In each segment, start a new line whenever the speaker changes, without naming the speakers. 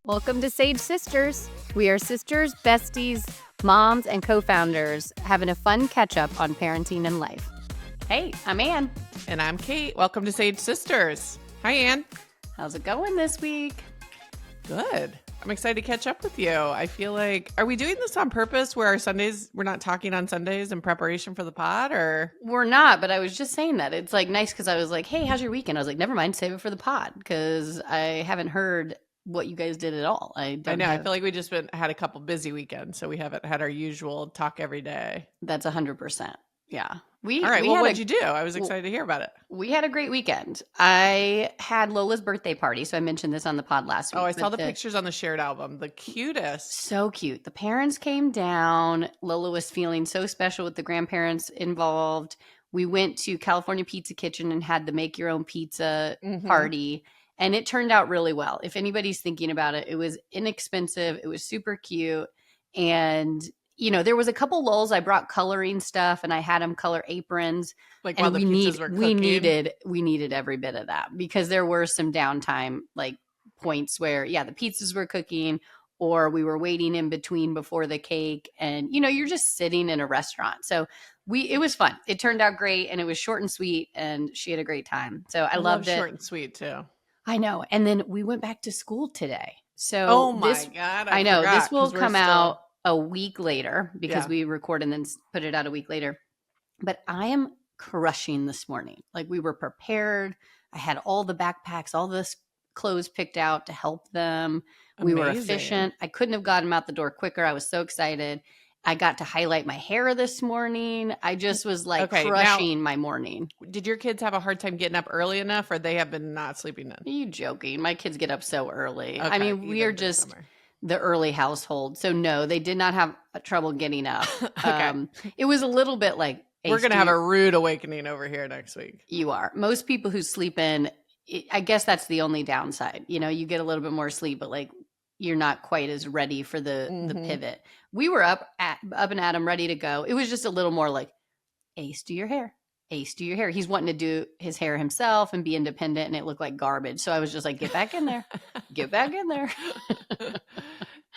Welcome to Sage Sisters. We are sisters, besties, moms, and co-founders having a fun catch-up on parenting and life. Hey, I'm Ann.
And I'm Kate. Welcome to Sage Sisters. Hi, Ann.
How's it going this week?
Good. I'm excited to catch up with you. I feel like, are we doing this on purpose where our Sundays, we're not talking on Sundays in preparation for the pod, or?
We're not, but I was just saying that. It's like nice because I was like, hey, how's your weekend? I was like, never mind, save it for the pod because I haven't heard what you guys did at all.
I know. I feel like we just had a couple busy weekends, so we haven't had our usual talk every day.
That's 100%. Yeah.
All right. Well, what'd you do? I was excited to hear about it.
We had a great weekend. I had Lola's birthday party, so I mentioned this on the pod last week.
Oh, I saw the pictures on the shared album. The cutest.
So cute. The parents came down. Lola was feeling so special with the grandparents involved. We went to California Pizza Kitchen and had the make your own pizza party. And it turned out really well. If anybody's thinking about it, it was inexpensive. It was super cute. And, you know, there was a couple lulls. I brought coloring stuff and I had them color aprons.
Like while the pizzas were cooking.
We needed every bit of that because there were some downtime like points where, the pizzas were cooking or we were waiting in between before the cake. And, you know, you're just sitting in a restaurant. So it was fun. It turned out great and it was short and sweet and she had a great time. So I loved it.
Short and sweet too.
I know. And then we went back to school today. So
oh my God.
I know this will come out a week later because we record and then put it out a week later. But I am crushing this morning. Like we were prepared. I had all the backpacks, all the clothes picked out to help them. We were efficient. I couldn't have gotten them out the door quicker. I was so excited. I got to highlight my hair this morning. I just was like crushing my morning.
Did your kids have a hard time getting up early enough or they have been not sleeping in?
Are you joking? My kids get up so early. Okay, I mean, we are just the early household. So no, they did not have trouble getting up. It was a little bit like,
we're going to have a rude awakening over here next week.
You are. Most people who sleep in, I guess that's the only downside. You know, you get a little bit more sleep, but like you're not quite as ready for the pivot. We were up and at him, ready to go. It was just a little more like, Ace, do your hair. Ace, do your hair. He's wanting to do his hair himself and be independent, and it looked like garbage. So I was just like, get back in there. Get back in there.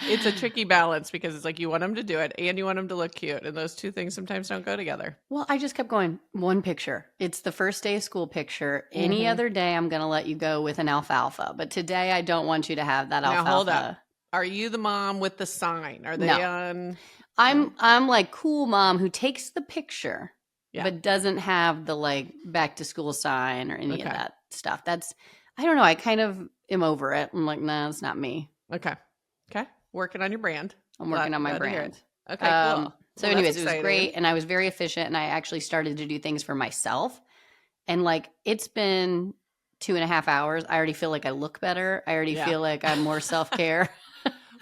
It's a tricky balance because it's like you want him to do it and you want him to look cute. And those two things sometimes don't go together.
Well, I just kept going, one picture. It's the first day of school picture. Any other day, I'm going to let you go with an alfalfa. But today, I don't want you to have that alfalfa.
Now, hold up. Are you the mom with the sign? Are they on?
I'm like cool mom who takes the picture, but doesn't have the like back to school sign or any of that stuff. I don't know. I kind of am over it. I'm like, nah, it's not me.
Okay. Working on your brand.
I'm working on my brand.
Okay, cool.
So anyways, it was great. And I was very efficient and I actually started to do things for myself. And like, it's been 2.5 hours. I already feel like I look better. I already feel like I'm more self-care.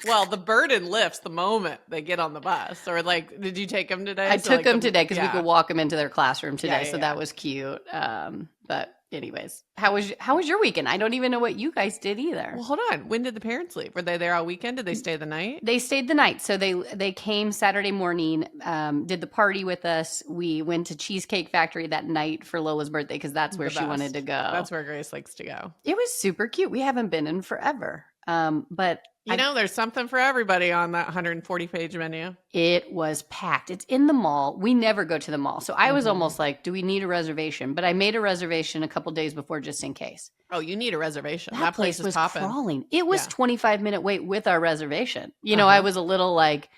Well, the burden lifts the moment they get on the bus. Or like, did you take them today?
I took them today because we could walk them into their classroom today. So that was cute. But anyways, how was your weekend? I don't even know what you guys did either.
Well, hold on. When did the parents leave? Were they there all weekend? Did they stay the night?
They stayed the night. So they came Saturday morning, did the party with us. We went to Cheesecake Factory that night for Lola's birthday because that's where she wanted to go.
That's where Grace likes to go.
It was super cute. We haven't been in forever. But
there's something for everybody on that 140-page menu.
It was packed. It's in the mall. We never go to the mall. So I was almost like, do we need a reservation? But I made a reservation a couple days before just in case.
Oh, you need a reservation.
That place was
popping.
Crawling. It was 25-minute wait with our reservation. You know, I was a little like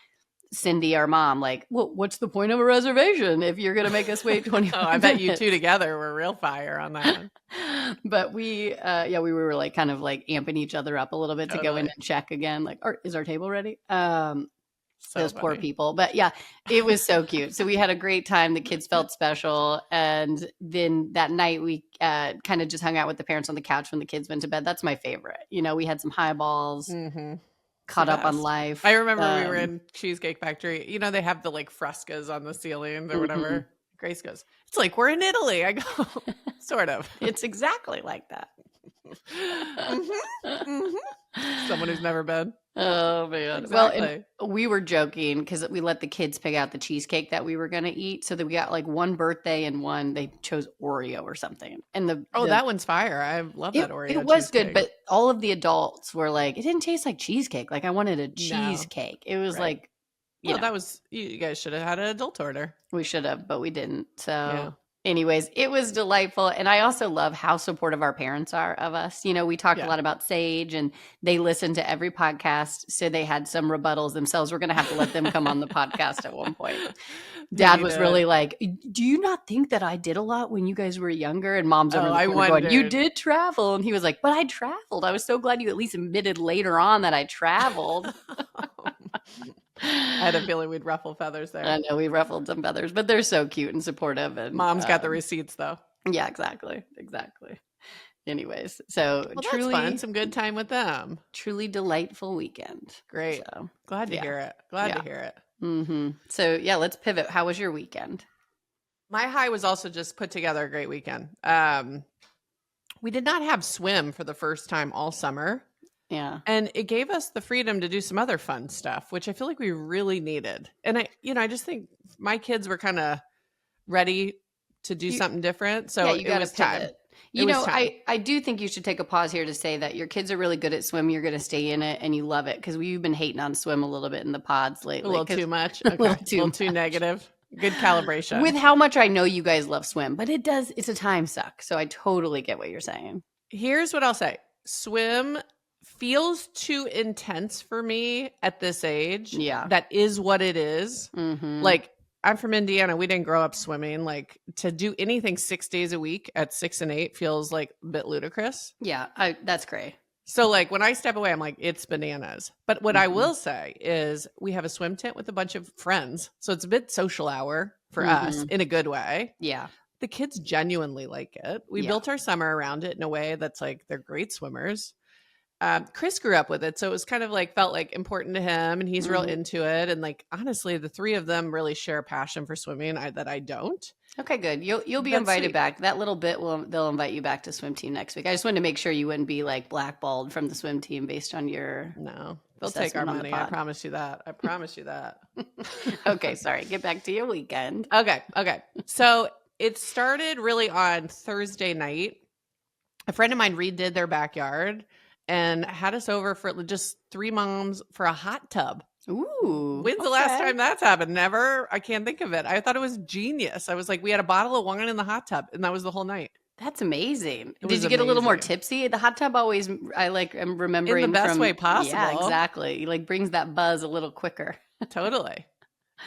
Cindy, our mom, like, well, what's the point of a reservation if you're going to make us wait 25 minutes?
I bet you two together were real fire on that one.
But we were like kind of like amping each other up a little bit to go in and check again. Like, is our table ready? Those poor people. But yeah, it was so cute. So we had a great time. The kids felt special. And then that night we kind of just hung out with the parents on the couch when the kids went to bed. That's my favorite. You know, we had some highballs. Caught up on life.
I remember we were in Cheesecake Factory. You know, they have the like frescoes on the ceilings or whatever. Grace goes, it's like we're in Italy. I go, sort of.
It's exactly like that.
Someone who's never been.
Oh man. Well, and
Exactly.
we were joking because we let the kids pick out the cheesecake that we were going to eat. So that we got like one birthday and one they chose Oreo or something. And
Oh, that one's fire. I love that
it
Oreo
was good,
cheesecake.
but all of the adults were like, it didn't taste like cheesecake. Like I wanted a
No.
cheesecake. It was
Right.
like,
Well, that was, you guys should have had an adult order.
we should have, but we didn't.
Yeah.
So, anyways, it was delightful. And I also love how supportive our parents are of us. We talked a
Yeah.
lot about Sage and they listen to every podcast. So they had some rebuttals themselves. We're going to have to let them come on the podcast at one point. Dad was really like, do you not think that I did a lot when you guys were younger? And mom's over in the corner going, you did travel. And he was like, but I traveled. I was so glad you at least admitted later on that I traveled.
I had a feeling we'd ruffle feathers there.
I know we ruffled some feathers, but they're so cute and supportive. And
Mom's got the receipts though.
Yeah, exactly. Anyways, so
Well,
truly
that's fun. Some good time with them.
Truly delightful weekend.
Great.
So,
glad to hear it. Glad to hear it.
Mm-hmm. So yeah, let's pivot. How was your weekend?
My high was also just put together a great weekend. We did not have swim for the first time all summer.
Yeah.
And it gave us the freedom to do some other fun stuff, which I feel like we really needed. And I just think my kids were kind of ready to do something different. So
you got to pivot.
Time.
I do think you should take a pause here to say that your kids are really good at swim. You're going to stay in it and you love it because we've been hating on swim a little bit in the pods lately.
A little too much. Okay. a little too negative. Good calibration.
With how much I know you guys love swim, but it's a time suck. So I totally get what you're saying.
Here's what I'll say. Swim feels too intense for me at this age.
Yeah.
That is what it is.
Mm-hmm.
Like, I'm from Indiana. We didn't grow up swimming. Like, to do anything 6 days a week at 6 and 8 feels like a bit ludicrous.
Yeah, that's great.
So like when I step away, I'm like, it's bananas. But what I will say is we have a swim tent with a bunch of friends. So it's a bit social hour for us in a good way.
Yeah.
The kids genuinely like it. We built our summer around it in a way that's like, they're great swimmers. Chris grew up with it. So it was kind of like, felt like important to him and he's real into it. And like, honestly, the three of them really share a passion for swimming that I don't.
Okay, good. You'll be invited back. That little bit they'll invite you back to swim team next week. I just wanted to make sure you wouldn't be like blackballed from the swim team based on your
No. They'll take our money. I promise you that. I promise you that.
Okay, sorry. Get back to your weekend.
Okay. So it started really on Thursday night. A friend of mine redid their backyard and had us over for just 3 moms for a hot tub.
Ooh.
When's the last time that's happened? Never. I can't think of it. I thought it was genius. I was like, we had a bottle of wine in the hot tub and that was the whole night.
That's amazing. Did you get a little more tipsy? The hot tub always, I'm remembering
in the best way possible.
Yeah, exactly. It like brings that buzz a little quicker.
Totally.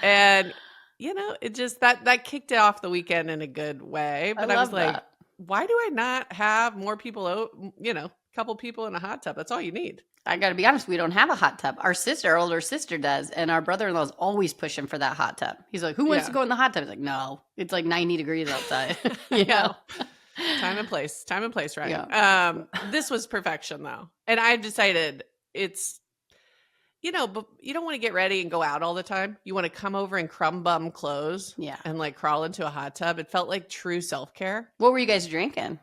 And it just that kicked off the weekend in a good way. But I was like, why do I not have more people out, a couple people in a hot tub? That's all you need.
I got to be honest, we don't have a hot tub. Our older sister does, and our brother-in-law is always pushing for that hot tub. He's like, who wants to go in the hot tub? He's like, no, it's like 90 degrees outside.
Time and place, right?
Yeah.
This was perfection though. And I've decided it's, but you don't want to get ready and go out all the time. You want to come over in crumb bum clothes and like crawl into a hot tub. It felt like true self-care.
What were you guys drinking?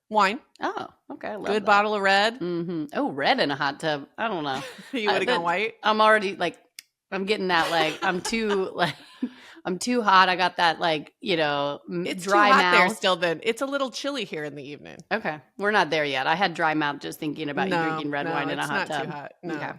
Wine.
Oh, okay. I love
Good
that.
bottle of red.
Mm-hmm. Oh, red in a hot tub. I don't know.
You would have gone white?
I'm already like, I'm getting that like, I'm too hot. I got that like,
it's
dry
too hot
mouth.
there still then. It's a little chilly here in the evening.
Okay. We're not there yet. I had dry mouth just thinking about you drinking red wine in a hot tub.
Too hot. No.
Okay.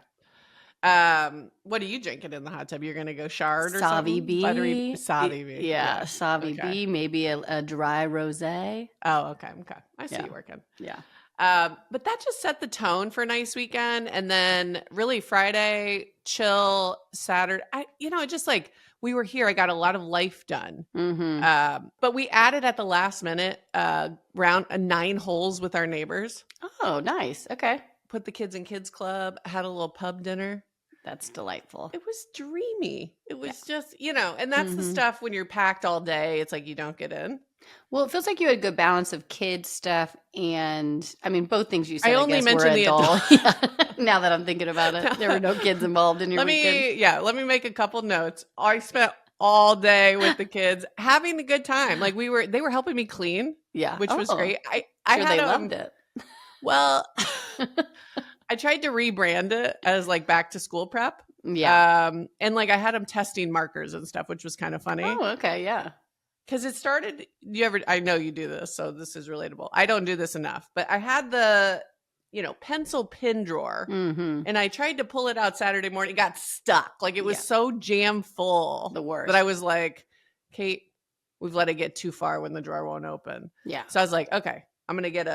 What are you drinking in the hot tub? You're going to go Shard or
Savvy
something?
B.
Savvy B.
Yeah, Savvy B. Maybe a dry rosé.
Oh, okay. I see you working.
Yeah.
But that just set the tone for a nice weekend. And then really Friday, chill, Saturday. It just like we were here. I got a lot of life done.
Mm-hmm.
But we added at the last minute round 9 holes with our neighbors.
Oh, nice. Okay.
Put the kids in kids club, had a little pub dinner.
That's delightful.
It was dreamy. It was just, and that's the stuff when you're packed all day. It's like you don't get in.
Well, it feels like you had a good balance of kids stuff and, I mean, both things you said.
I only mentioned the adult.
Yeah. Now that I'm thinking about it, there were no kids involved in your weekend.
Let me make a couple notes. I spent all day with the kids having a good time. Like they were helping me clean.
Yeah,
which was great.
I had they loved it.
Well, I tried to rebrand it as like back to school prep.
Yeah.
And like I had them testing markers and stuff, which was kind of funny.
Oh, okay. Yeah.
Because it started, I know you do this, so this is relatable. I don't do this enough, but I had the, pencil pin drawer and I tried to pull it out Saturday morning. It got stuck. Like it was so jam full.
The worst.
That I was like, Kate, we've let it get too far when the drawer won't open.
Yeah.
So I was like, okay, I'm going to get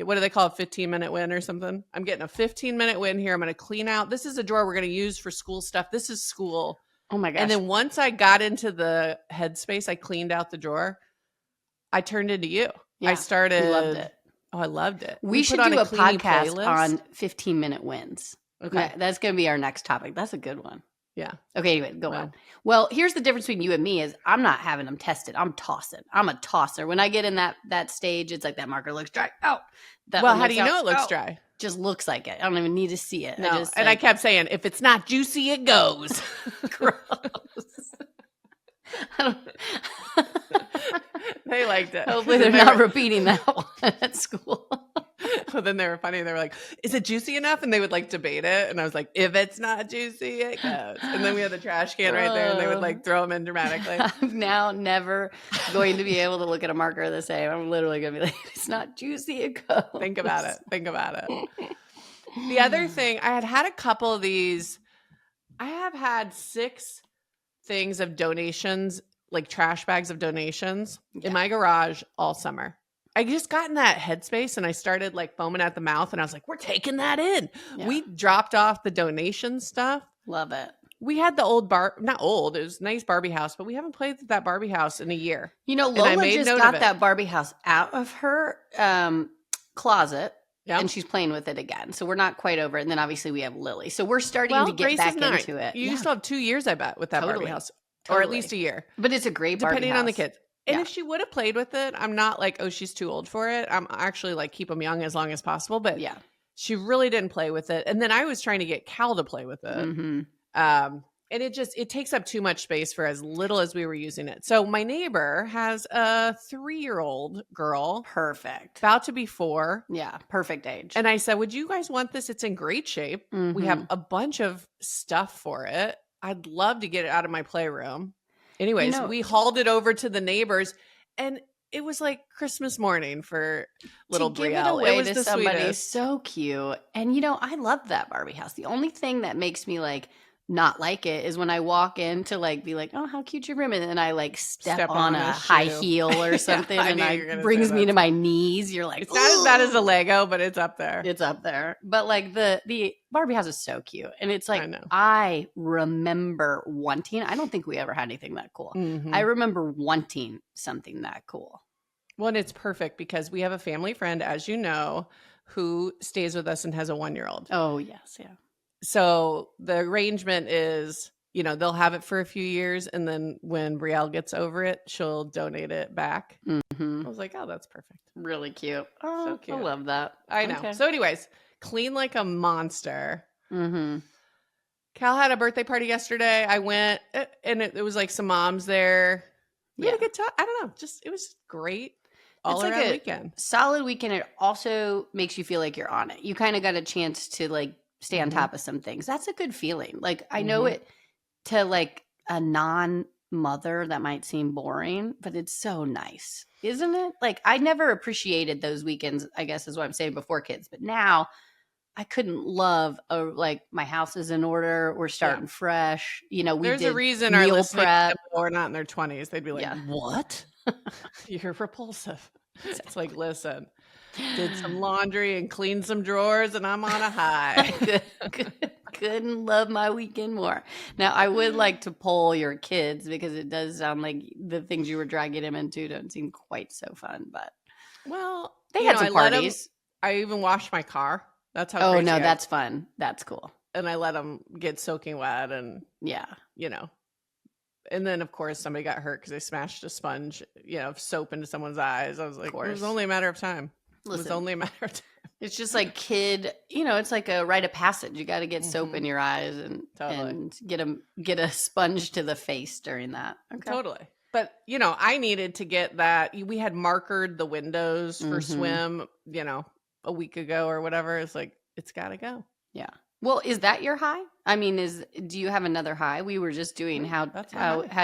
what do they call a 15-minute win or something? I'm getting a 15-minute win here. I'm going to clean out. This is a drawer we're going to use for school stuff. This is school.
Oh my gosh.
And then once I got into the headspace, I cleaned out the drawer. I turned into you.
Yeah,
I started.
You loved it.
Oh, I loved it.
We should do a podcast on 15-minute wins.
Okay.
That's going to be our next topic. That's a good one.
Yeah.
Okay, anyway, go on. Well, here's the difference between you and me is I'm not having them tested. I'm tossing. I'm a tosser. When I get in that stage, it's like that marker looks dry. Oh.
How do you know it looks dry?
Just looks like it. I don't even need to see it.
No. I kept saying, if it's not juicy, it goes.
Gross.
They liked it.
Hopefully they're not repeating that one at school.
Well, then they were funny. They were like, is it juicy enough? And they would like debate it. And I was like, if it's not juicy, it goes. And then we had the trash can right there and they would like throw them in dramatically.
I'm now never going to be able to look at a marker the same. I'm literally going to be like, if it's not juicy, it goes.
Think about it. The other thing, I had a couple of these. I have had 6 things of donations, like trash bags of donations in my garage all summer. I just got in that headspace and I started like foaming at the mouth and I was like, we're taking that in. Yeah. We dropped off the donation stuff.
Love it.
We had the old not old, it was a nice Barbie house, but we haven't played with that Barbie house in a year.
Lola just got that Barbie house out of her closet. Yep. And she's playing with it again. So we're not quite over it. And then obviously we have Lily. So we're starting to get back into it.
You still have 2 years, I bet, with that Barbie house. Or at least a year.
But it's a great Barbie
depending
house.
On the kids. And if she would have played with it, I'm not like, oh, she's too old for it. I'm actually like, keep them young as long as possible. But she really didn't play with it. And then I was trying to get Cal to play with it. Mm-hmm. And it takes up too much space for as little as we were using it. So my neighbor has a 3-year-old girl.
Perfect.
About to be 4.
Yeah. Perfect age.
And I said, would you guys want this? It's in great shape. Mm-hmm. We have a bunch of stuff for it. I'd love to get it out of my playroom. Anyways, we hauled it over to the neighbors and it was like Christmas morning for little Brielle.
It was to somebody sweetest. So cute. And I love that Barbie house. The only thing that makes me like not like it is when I walk in to like be like, oh, how cute your room is, and I like step on a high heel or something and it brings me to my knees. You're like,
it's not as bad as a Lego, but it's up there.
It's up there. But like the Barbie house is so cute. And it's like, I remember wanting, I don't think we ever had anything that cool. Mm-hmm. I remember wanting something that cool.
Well, and it's perfect because we have a family friend, as you know, who stays with us and has a 1-year-old.
Oh, yes. Yeah.
So the arrangement is, they'll have it for a few years. And then when Brielle gets over it, she'll donate it back. Mm-hmm. I was like, oh, that's perfect.
Really cute. Oh, so cute. I love that.
I know. Okay. So anyways, clean like a monster. Mm-hmm. Cal had a birthday party yesterday. I went and it was like some moms there. We had a good time. I don't know. It was great. All around like weekend.
Solid weekend. It also makes you feel like you're on it. You kind of got a chance to like stay on top of some things. That's a good feeling. Like I know it to like a non-mother that might seem boring, but it's so nice, isn't it? Like I never appreciated those weekends, I guess is what I'm saying, before kids. But now I couldn't love like my house is in order. We're starting fresh.
There's a reason our listeners are not in their 20s. They'd be like, what? You're repulsive. It's like, listen, did some laundry and cleaned some drawers and I'm on a high.
Couldn't love my weekend more. Now, I would like to poll your kids because it does sound like the things you were dragging them into don't seem quite so fun. But they had some parties.
I even washed my car. That's how.
Oh no, that's fun. That's cool.
And I let them get soaking wet and And then, of course, somebody got hurt because they smashed a sponge, of soap into someone's eyes. I was like, it was only a matter of time.
Listen,
it was only a matter of time.
It's just like it's like a rite of passage. You got to get soap in your eyes and get a sponge to the face during that. Okay.
Totally. But, I needed to get that. We had markered the windows for swim, a week ago or whatever. It's like, it's got to go.
Yeah. Well, is that your high? I mean, do you have another high? We were just doing how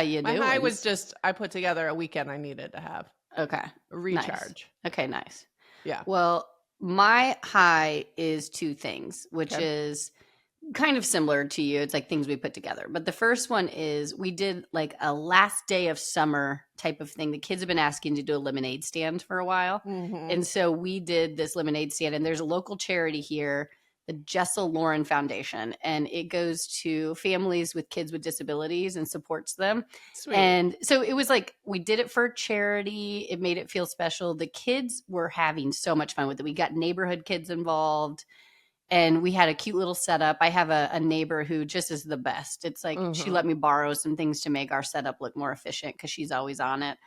you
My
doing.
high was just I put together a weekend I needed to have.
Okay.
Recharge.
Nice. Okay, nice.
Yeah.
Well, my high is two things, which is kind of similar to you. It's like things we put together. But the first one is we did like a last day of summer type of thing. The kids have been asking to do a lemonade stand for a while.
Mm-hmm.
And so we did this lemonade stand, and there's a local charity here, the Jessel Lauren Foundation, and it goes to families with kids with disabilities and supports them.
Sweet.
And so it was like we did it for charity. It made it feel special. The kids were having so much fun with it. We got neighborhood kids involved, and we had a cute little setup. I have a neighbor who just is the best. It's like she let me borrow some things to make our setup look more efficient because she's always on it.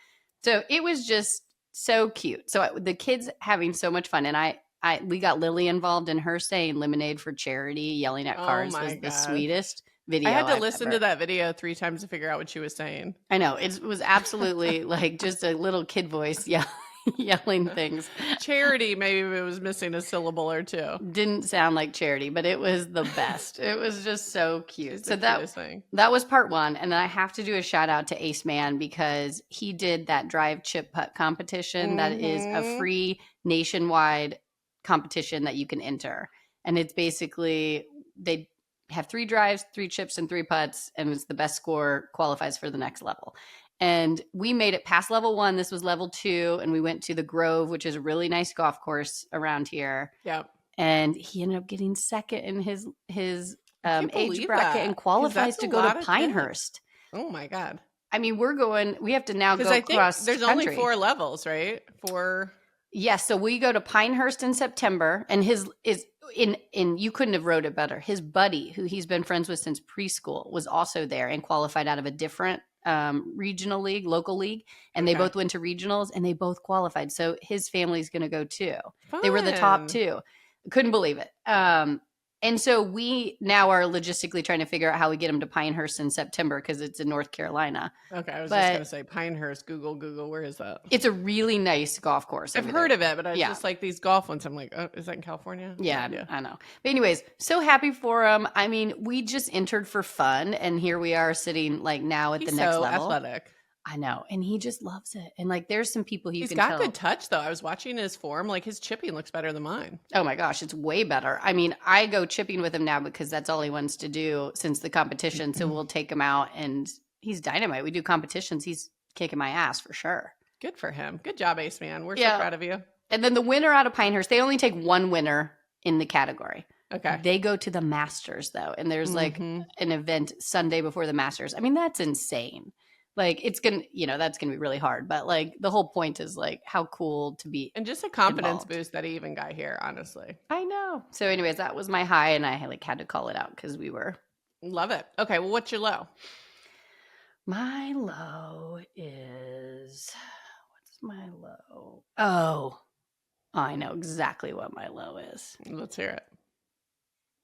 So it was just so cute. So the kids having so much fun, and we got Lily involved in her saying lemonade for charity, yelling at cars was the sweetest video.
I had to listen to that video 3 times to figure out what she was saying.
I know. It was absolutely like just a little kid voice yelling things.
Charity, maybe it was missing a syllable or two.
Didn't sound like charity, but it was the best. It was just so cute. So that was part one. And then I have to do a shout out to Ace Man because he did that drive chip putt competition. That is a free nationwide competition that you can enter. And it's basically they have 3 drives, 3 chips, and 3 putts, and it's the best score qualifies for the next level. And we made it past level 1. This was level 2, and we went to the Grove, which is a really nice golf course around here.
Yep.
And he ended up getting second in his age bracket and qualifies to go to Pinehurst.
Oh my God.
I mean, we have to now go across
there's
country.
Only 4 levels, right? 4.
Yes, so we go to Pinehurst in September, and his is in you couldn't have wrote it better. His buddy, who he's been friends with since preschool, was also there and qualified out of a different regional league, local league, and they both went to regionals and they both qualified. So his family's going to go too.
Fun.
They were the top 2. Couldn't believe it. And so we now are logistically trying to figure out how we get him to Pinehurst in September because it's in North Carolina.
Okay, I was just going to say Pinehurst. Google, where is that?
It's a really nice golf course.
I've heard of it, but I was just like these golf ones. I'm like, oh, is that in California?
Yeah, I know. But anyways, so happy for him. I mean, we just entered for fun, and here we are sitting like now at the next level.
Athletic.
I know. And he just loves it. And like, there's some people
he's got good touch though. I was watching his form. Like his chipping looks better than mine.
Oh my gosh. It's way better. I mean, I go chipping with him now because that's all he wants to do since the competition. So we'll take him out and he's dynamite. We do competitions. He's kicking my ass for sure.
Good for him. Good job, Ace Man. We're so proud of you.
And then the winner out of Pinehurst, they only take 1 winner in the category.
Okay.
They go to the Masters though. And there's like an event Sunday before the Masters. I mean, that's insane. Like it's going to, that's going to be really hard. But like the whole point is like how cool to be.
And just a confidence boost that he even got here, honestly.
I know. So anyways, that was my high and I had to call it out because we were.
Love it. Okay. Well, what's your low?
My low is, what's my low? Oh, I know exactly what my low is.
Let's hear it.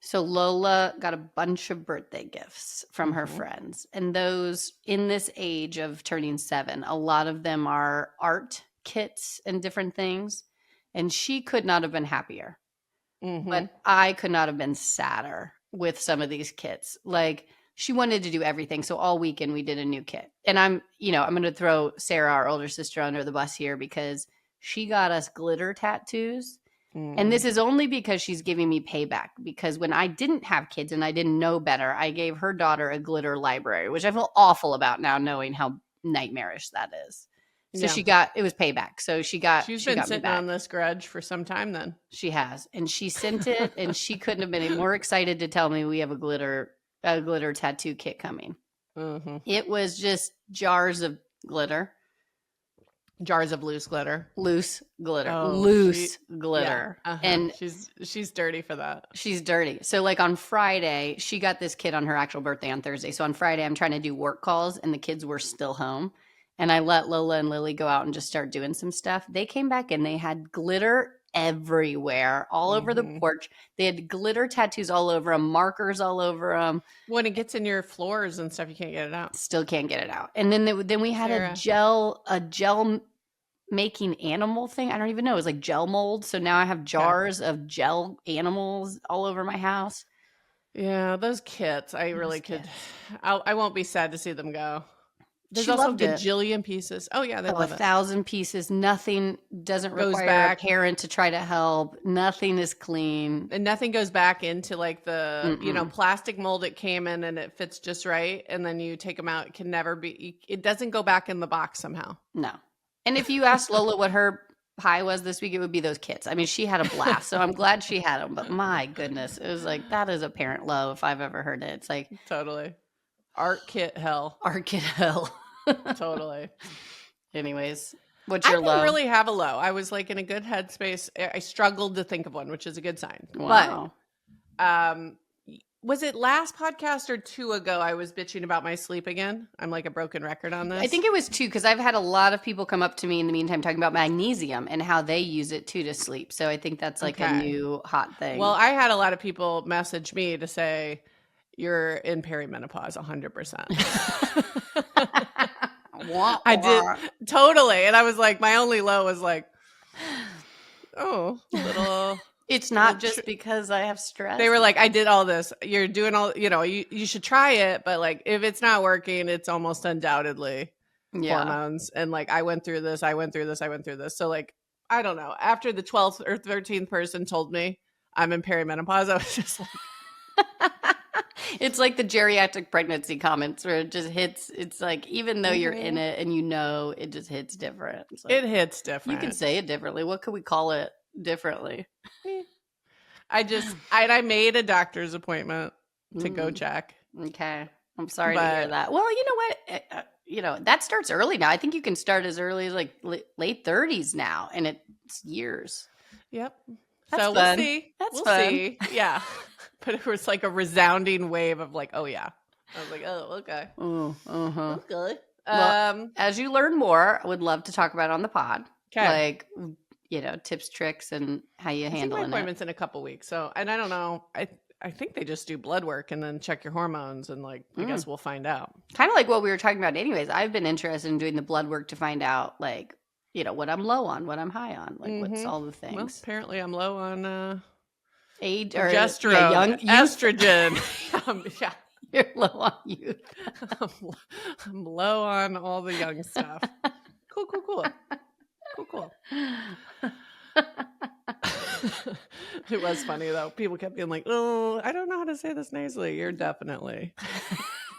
So Lola got a bunch of birthday gifts from her friends. And those in this age of turning 7, a lot of them are art kits and different things. And she could not have been happier. But I could not have been sadder with some of these kits. Like she wanted to do everything. So all weekend we did a new kit. And I'm going to throw Sarah, our older sister, under the bus here because she got us glitter tattoos. And this is only because she's giving me payback. Because when I didn't have kids and I didn't know better, I gave her daughter a glitter library, which I feel awful about now knowing how nightmarish that is. So it was payback. So she's been
sitting on this grudge for some time then.
She has. And she sent it and she couldn't have been more excited to tell me we have a glitter tattoo kit coming. It was just jars of glitter.
Jars of loose glitter.
Loose glitter.
Yeah,
And
she's dirty for that.
She's dirty. So like on Friday, she got this kid on her actual birthday on Thursday. So on Friday, I'm trying to do work calls and the kids were still home. And I let Lola and Lily go out and just start doing some stuff. They came back and they had glitter everywhere, all over the porch. They had glitter tattoos all over them, markers all over them.
When it gets in your floors and stuff, you can't get it out.
Still can't get it out. And then we had a gel making animal thing. I don't even know. It was like gel mold. So now I have jars of gel animals all over my house.
Yeah, those kits. I really could. I won't be sad to see them go. There's
She
also
loved it.
gajillion pieces. Oh yeah, they love it.
1,000 pieces. Nothing doesn't
Goes
require a
back.
parent to try to help. Nothing is clean.
And nothing goes back into like the,
Mm-mm.
plastic mold it came in and it fits just right. And then you take them out. It can never be, it doesn't go back in the box somehow.
No. And if you asked Lola what her high was this week, it would be those kits. I mean, she had a blast. So I'm glad she had them. But my goodness, it was like, that is a parent love if I've ever heard it. It's like
Totally. Art kit hell.
art kit hell.
Totally.
Anyways, what's your
I
low?
didn't really have a low. I was like in a good headspace. I struggled to think of one, which is a good sign.
Wow.
But was it last podcast or 2 ago I was bitching about my sleep again? I'm like a broken record on this.
I think it was 2 because I've had a lot of people come up to me in the meantime talking about magnesium and how they use it too to sleep. So I think that's like a new hot thing.
Well, I had a lot of people message me to say you're in perimenopause 100%. I did totally. And I was like, my only low was like, oh, little.
It's not just because I have stress.
They were like, I did all this. You're doing all, you should try it. But like, if it's not working, it's almost undoubtedly hormones. And like, I went through this. So like, I don't know. After the 12th or 13th person told me I'm in perimenopause, I was just like.
It's like the geriatric pregnancy comments where it just hits. It's like, even though you're in it and it just hits different. Like,
it hits different.
You can say it differently. What could we call it differently?
I made a doctor's appointment to go check.
Okay. I'm sorry to hear that. Well, you know what? That starts early now. I think you can start as early as like late 30s now, and it's years.
Yep.
That's
so
fun.
We'll see.
We'll see.
Yeah. But it was like a resounding wave of like, oh yeah. I was like, oh, okay.
Okay. Well, as you learn more, I would love to talk about it on the pod. Okay. Like, tips, tricks, and how you handle it.
My appointment's in a couple weeks. So, and I don't know. I think they just do blood work and then check your hormones and like, I guess we'll find out.
Kind of like what we were talking about anyways. I've been interested in doing the blood work to find out like, what I'm low on, what I'm high on, like what's all the things.
Well, apparently I'm low on
age or
progesterone,
young
estrogen. Yeah.
You're low on youth.
I'm low on all the young stuff. Cool. It was funny though. People kept being like, "Oh, I don't know how to say this nicely." You're definitely.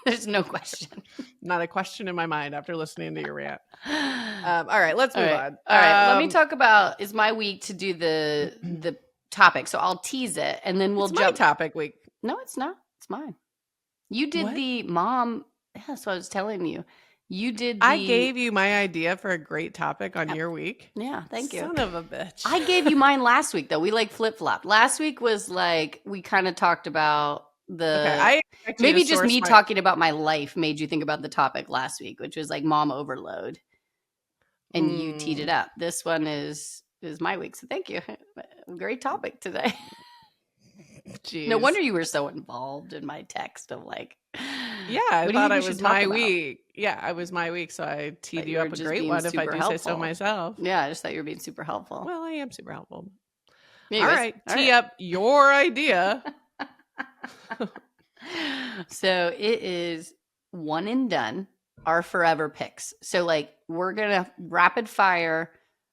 There's no question.
Not a question in my mind after listening to your rant. All right, let's move on.
All right, let me talk about. It's my week to do the topic, so I'll tease it, and then we'll jump.
My topic week.
No, it's not. It's mine. You did the mom. That's what I was telling you. You did.
I gave you my idea for a great topic on your week.
Yeah, thank you.
Son of a bitch.
I gave you mine last week though. We like flip flopped. Last week was like we kind of talked about maybe just me talking about my life made you think about the topic last week, which was like mom overload, and you teed it up. This one is my week, so thank you. Great topic today.
Jeez.
No wonder you were so involved in my text of like,
yeah, I thought it was my week. Yeah, it was my week, so I teed you up a great one if I do say so myself.
Yeah, I just thought you were being super helpful.
Well, I am super helpful.
Anyways,
all right, tee up your idea.
So it is one and done, our forever picks. So like we're going to rapid fire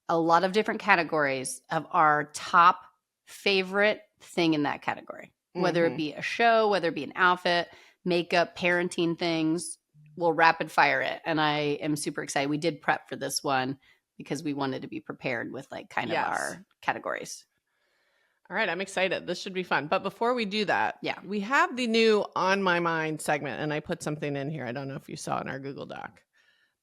a lot of different categories of our top favorite thing in that category, whether it be a show, whether it be an outfit, makeup, parenting things. We'll rapid fire it. And I am super excited. We did prep for this one because we wanted to be prepared with like kind of our categories.
All right, I'm excited. This should be fun. But before we do that, we have the new On My Mind segment, and I put something in here. I don't know if you saw in our Google Doc.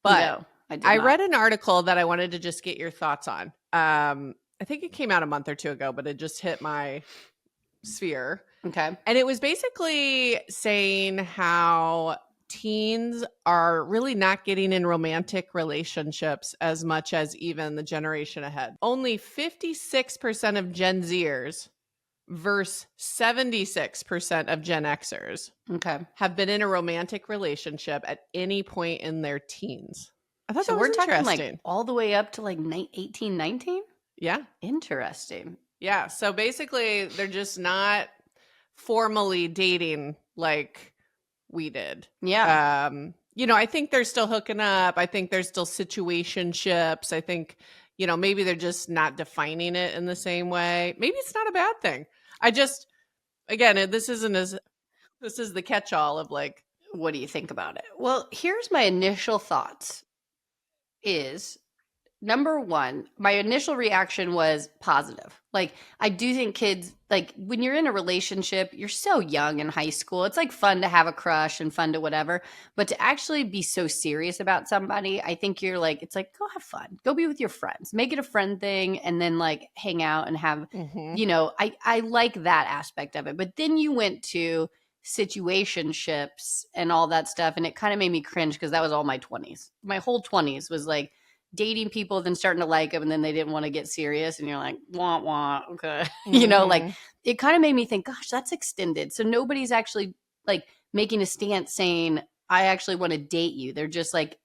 But no, I read an article that I wanted to just get your thoughts on. I think it came out a month or 2 ago, but it just hit my sphere.
Okay.
And it was basically saying how teens are really not getting in romantic relationships as much as even the generation ahead. Only 56% of Gen Zers versus 76% of Gen Xers have been in a romantic relationship at any point in their teens. I thought
So
that was
we're talking
interesting.
like all the way up to like 18, 19?
Yeah.
Interesting.
Yeah. So basically, they're just not formally dating like we did.
Yeah.
I think they're still hooking up. I think there's still situationships. I think, maybe they're just not defining it in the same way. Maybe it's not a bad thing. Again, this is the catch-all of like,
What do you think about it? Well, here's my initial thoughts is number one, my initial reaction was positive. Like, I do think kids, like, when you're in a relationship, you're so young in high school. It's like fun to have a crush and fun to whatever. But to actually be so serious about somebody, I think you're like, it's like, go have fun. Go be with your friends. Make it a friend thing and then like hang out and have, I like that aspect of it. But then you went to situationships and all that stuff. And it kind of made me cringe because that was all my 20s. My whole 20s was like, dating people, then starting to like them, and then they didn't want to get serious, and you're like, wah wah, okay. Like it kind of made me think, gosh, that's extended. So nobody's actually like making a stance saying, I actually want to date you. They're just like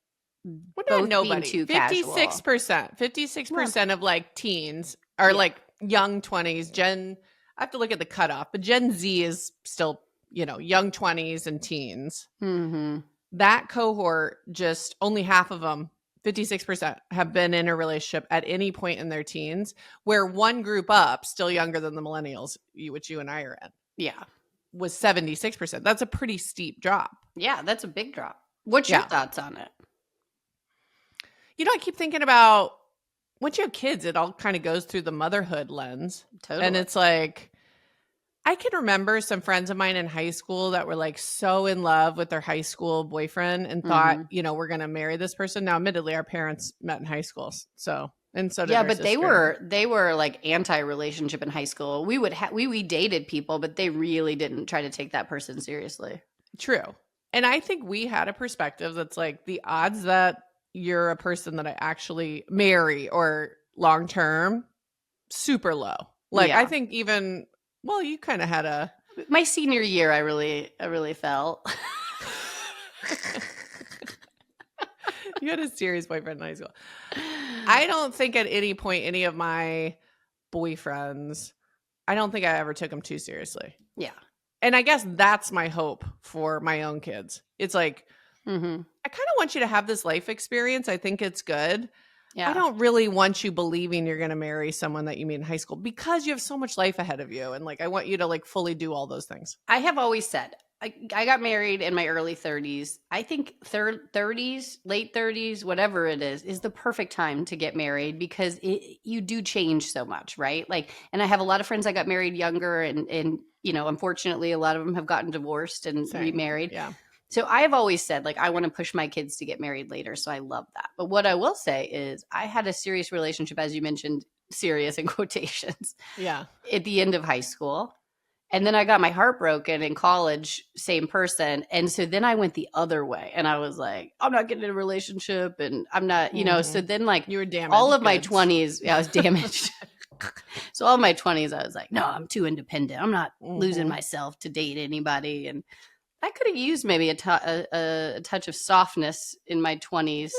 both being too
56%. 56% of like teens are like young 20s. I have to look at the cutoff, but Gen Z is still, young 20s and teens.
Mm-hmm.
That cohort, just only half of them, 56%, have been in a relationship at any point in their teens, where one group up, still younger than the millennials, which you and I are in.
Yeah.
Was 76%. That's a pretty steep drop.
Yeah, that's a big drop. What's your thoughts on it?
I keep thinking about once you have kids, it all kind of goes through the motherhood lens.
Totally.
And it's like, I can remember some friends of mine in high school that were like so in love with their high school boyfriend and thought, we're going to marry this person. Now, admittedly, our parents met in high school. So did
but
sister.
they were like anti-relationship in high school. We dated people, but they really didn't try to take that person seriously.
True. And I think we had a perspective that's like the odds that you're a person that I actually marry or long term, super low. Like I think even, well, you kind of had
my senior year, I really felt.
You had a serious boyfriend in high school. I don't think at any point any of my boyfriends, I don't think I ever took them too seriously.
Yeah.
And I guess that's my hope for my own kids. It's like, I kind of want you to have this life experience. I think it's good. Yeah. I don't really want you believing you're going to marry someone that you meet in high school because you have so much life ahead of you. And like, I want you to like fully do all those things.
I have always said, I got married in my early 30s. I think 30s, late 30s, whatever it is the perfect time to get married because you do change so much, right? Like, and I have a lot of friends that got married younger and unfortunately a lot of them have gotten divorced and remarried.
Yeah.
So I have always said, like, I want to push my kids to get married later. So I love that. But what I will say is I had a serious relationship, as you mentioned, serious in quotations.
Yeah.
At the end of high school. And then I got my heart broken in college, same person. And so then I went the other way. And I was like, I'm not getting in a relationship. And I'm not, so then like
you were damaged.
All of my 20s, I was damaged. So all of my 20s, I was like, no, I'm too independent. I'm not losing myself to date anybody. And I could have used maybe a touch of softness in my 20s.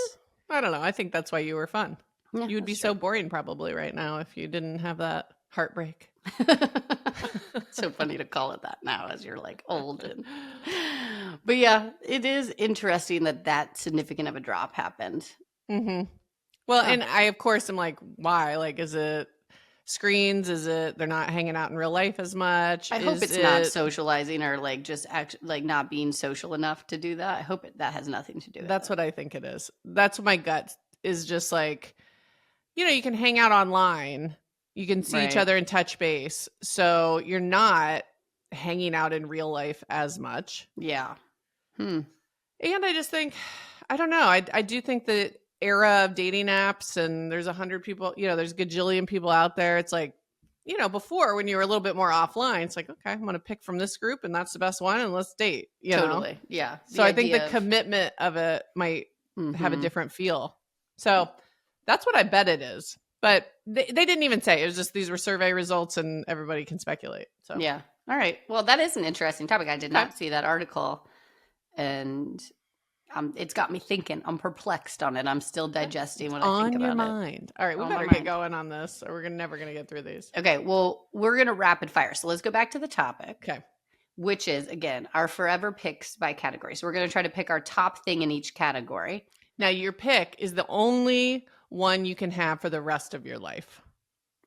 I don't know. I think that's why you were fun.
Yeah,
you would be so boring probably right now if you didn't have that heartbreak.
So funny to call it that now as you're like old. But yeah, it is interesting that significant of a drop happened.
Well, and I, of course, am like, why? Like, is it screens? Is it they're not hanging out in real life as much?
I hope it's not socializing or like just like not being social enough to do that. I hope that has nothing to do with it.
That's what I think it is. That's what my gut is just like, you can hang out online. You can see each other and touch base. So you're not hanging out in real life as much.
Yeah.
And I just think, I don't know. I do think the era of dating apps and there's 100 people, there's a gajillion people out there. It's like, before when you were a little bit more offline, it's like, okay, I'm going to pick from this group and that's the best one and let's date.
Totally.
Know?
Yeah.
So I think the commitment of it might have a different feel. So that's what I bet it is. But they didn't even say. It was just these were survey results and everybody can speculate. So
yeah. All right. Well, that is an interesting topic. I did not see that article. And It's got me thinking. I'm perplexed on it. I'm still digesting what I think
on
about
your
it.
mind. All right, we
On
better
my
get
mind.
going on this, or we're never gonna get through these.
Okay, well, we're gonna rapid fire. So let's go back to the topic.
Okay.
Which is, again, our forever picks by category. So we're going to try to pick our top thing in each category.
Now, your pick is the only one you can have for the rest of your life.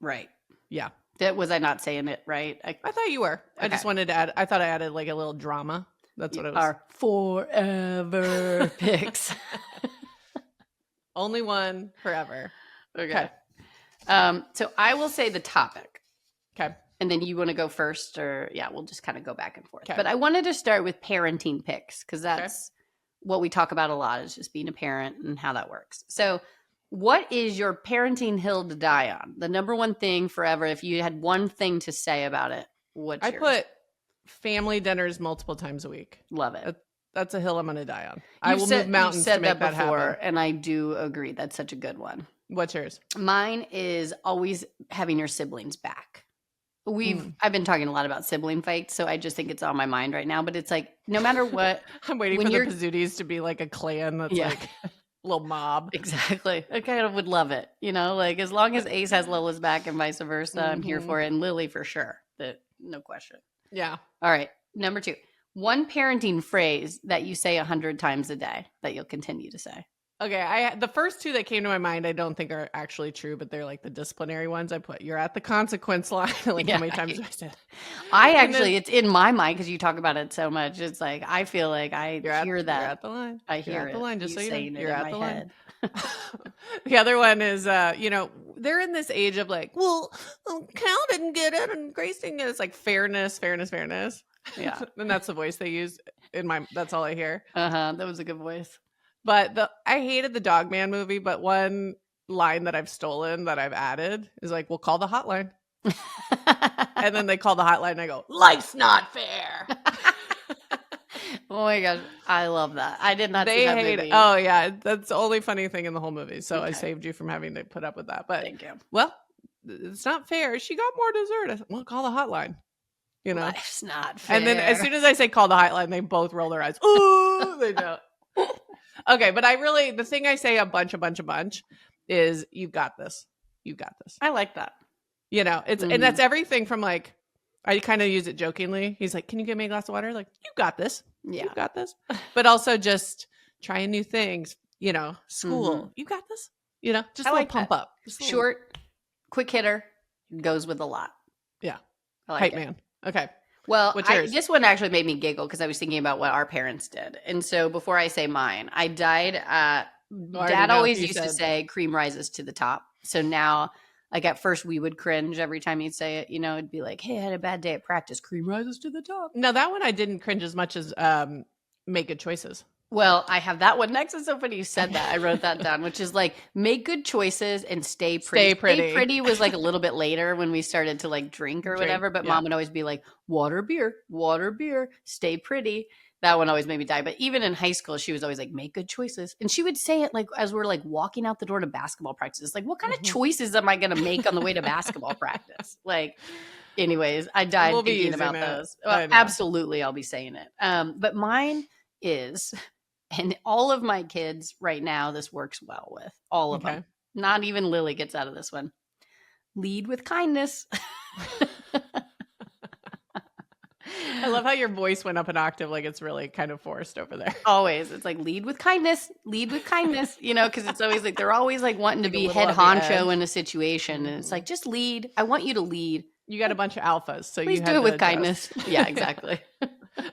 Right.
Yeah.
Was I not saying it right?
I thought you were. Okay. I just wanted to add, I thought I added like a little drama. That's what it was.
Our forever picks.
Only one forever.
Okay. So I will say the topic.
Okay.
And then you want to go first, or we'll just kind of go back and forth.
Okay.
But I wanted to start with parenting picks because that's what we talk about a lot, is just being a parent and how that works. So what is your parenting hill to die on? The number one thing forever, if you had one thing to say about it, what's yours?
I put family dinners multiple times a week.
Love it.
That's a hill I'm going to die on. I will move mountains to make that happen.
And I do agree. That's such a good one.
What's yours?
Mine is always having your siblings back. I've been talking a lot about sibling fights, so I just think it's on my mind right now. But it's like, no matter what,
I'm waiting for the Pizzutis to be like a clan that's like a little mob.
Exactly. I kind of would love it, like as long as Ace has Lola's back and vice versa, I'm here for it, and Lily for sure. No question.
Yeah.
All right. Number 2, one parenting phrase that you say 100 times a day that you'll continue to say.
Okay, the first 2 that came to my mind I don't think are actually true, but they're like the disciplinary ones. I put, you're at the consequence line. Like how many times do I say that?
It's in my mind because you talk about it so much. It's like I feel like I hear that.
You're at the line.
I hear
at the line, just so you know. You're at the line. The other one is, they're in this age of like, well, Cal didn't get it and Grace didn't get it. It's like fairness.
Yeah.
And that's the voice they use that's all I hear.
That was a good voice.
But I hated the Dog Man movie, but one line that I've stolen that I've added is like, we'll call the hotline. And then they call the hotline and I go, life's not fair.
Oh my gosh. I love that. I did not see that movie.
Oh yeah. That's the only funny thing in the whole movie. So I saved you from having to put up with that. But
thank you.
Well, it's not fair. She got more dessert. I said, well, call the hotline.
Life's not fair.
And then as soon as I say call the hotline, they both roll their eyes. Ooh, they don't. Okay, but the thing I say a bunch is, you've got this. You got this.
I like that.
It's and that's everything from like, I kind of use it jokingly. He's like, can you give me a glass of water? Like, you got this.
Yeah.
You got this. But also just trying new things, school. You got this. Just a little pump up.
Short, quick hitter, goes with a lot.
Yeah.
I like
Hype
it.
man. Okay.
Well, this one actually made me giggle because I was thinking about what our parents did. And so before I say mine, Dad always used to say cream rises to the top. So now, like at first we would cringe every time he'd say it, it'd be like, hey, I had a bad day at practice. Cream rises to the top.
No, that one I didn't cringe as much as make good choices.
Well, I have that one next. It's so funny you said that. I wrote that down, which is like, make good choices and stay pretty. Stay pretty was like a little bit later when we started to like drink or whatever. But Mom would always be like, water, beer, stay pretty. That one always made me die. But even in high school, she was always like, make good choices. And she would say it like as we're like walking out the door to basketball practice. Like, what kind of choices am I going to make on the way to basketball practice? Like, anyways, I died thinking about those. Well, absolutely, I'll be saying it. But mine is... And all of my kids right now, this works well with all of them. Not even Lily gets out of this one. Lead with kindness.
I love how your voice went up an octave, like it's really kind of forced over there.
Always. It's like, lead with kindness, because it's always like, they're always like wanting to be head honcho in a situation. And it's like, just lead. I want you to lead.
You got a bunch of alphas. So
please do it with kindness. Yeah, exactly.
All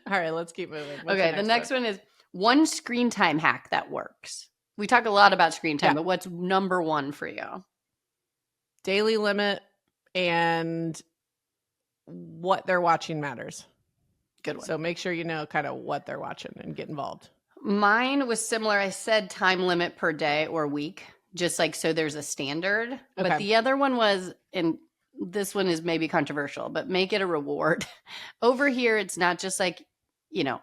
right, let's keep moving.
The next one is, one screen time hack that works. We talk a lot about screen time, but what's number one for you?
Daily limit and what they're watching matters.
Good one.
So make sure you know kind of what they're watching and get involved.
Mine was similar. I said time limit per day or week, just like so there's a standard. Okay. But the other one was, and this one is maybe controversial, but make it a reward. Over here, it's not just like,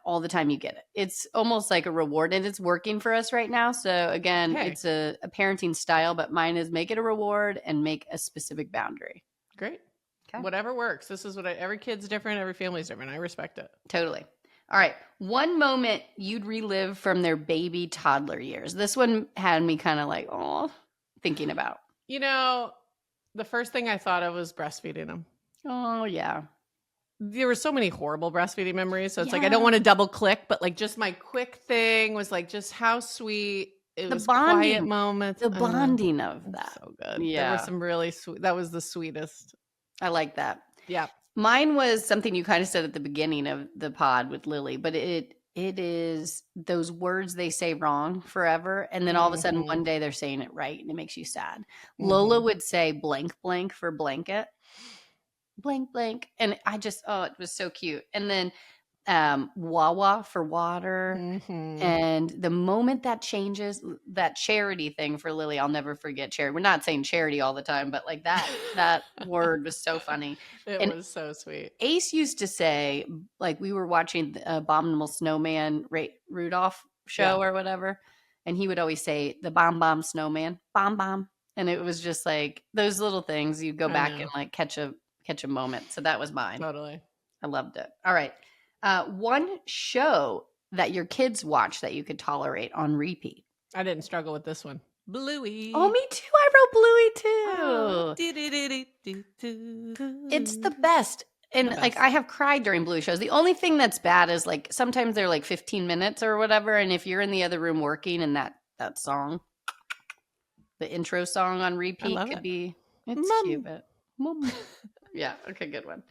all the time you get it. It's almost like a reward, and it's working for us right now. So again, it's a parenting style, but mine is make it a reward and make a specific boundary.
Great. Okay. Whatever works. This is what every kid's different. Every family's different. I respect it.
Totally. All right. One moment you'd relive from their baby toddler years. This one had me kind of like, oh, thinking about.
You know, the first thing I thought of was breastfeeding them.
Oh, yeah.
There were so many horrible breastfeeding memories. So it's like, I
Yeah.
don't want to double click, but like just my quick thing was like just how sweet. It
The
was
bonding.
quiet moments.
The bonding of
It's
that.
so good.
Yeah.
There were some really sweet. That was the sweetest.
I like that.
Yeah.
Mine was something you kind of said at the beginning of the pod with Lily, but it is those words they say wrong forever. And then all of a sudden one day they're saying it right and it makes you sad. Lola would say blank, blank for blanket. Blank, blank. And I just, oh, it was so cute. And then Wawa for water. And the moment that changes, that charity thing for Lily, I'll never forget charity. We're not saying charity all the time, but like that word was so funny.
It was so sweet.
Ace used to say, like we were watching the Abominable Snowman Rudolph show or whatever, and he would always say the bomb bomb snowman, bomb bomb. And it was just like those little things you go back and like catch a moment. So that was mine.
Totally.
I loved it. All right. One show that your kids watch that you could tolerate on repeat.
I didn't struggle with this one. Bluey.
Oh, me too. I wrote Bluey too. It's the best. And like I have cried during Bluey shows. The only thing that's bad is like sometimes they're like 15 minutes or whatever. And if you're in the other room working and that song, the intro song on repeat could be, it's cute, but yeah. Okay, good one.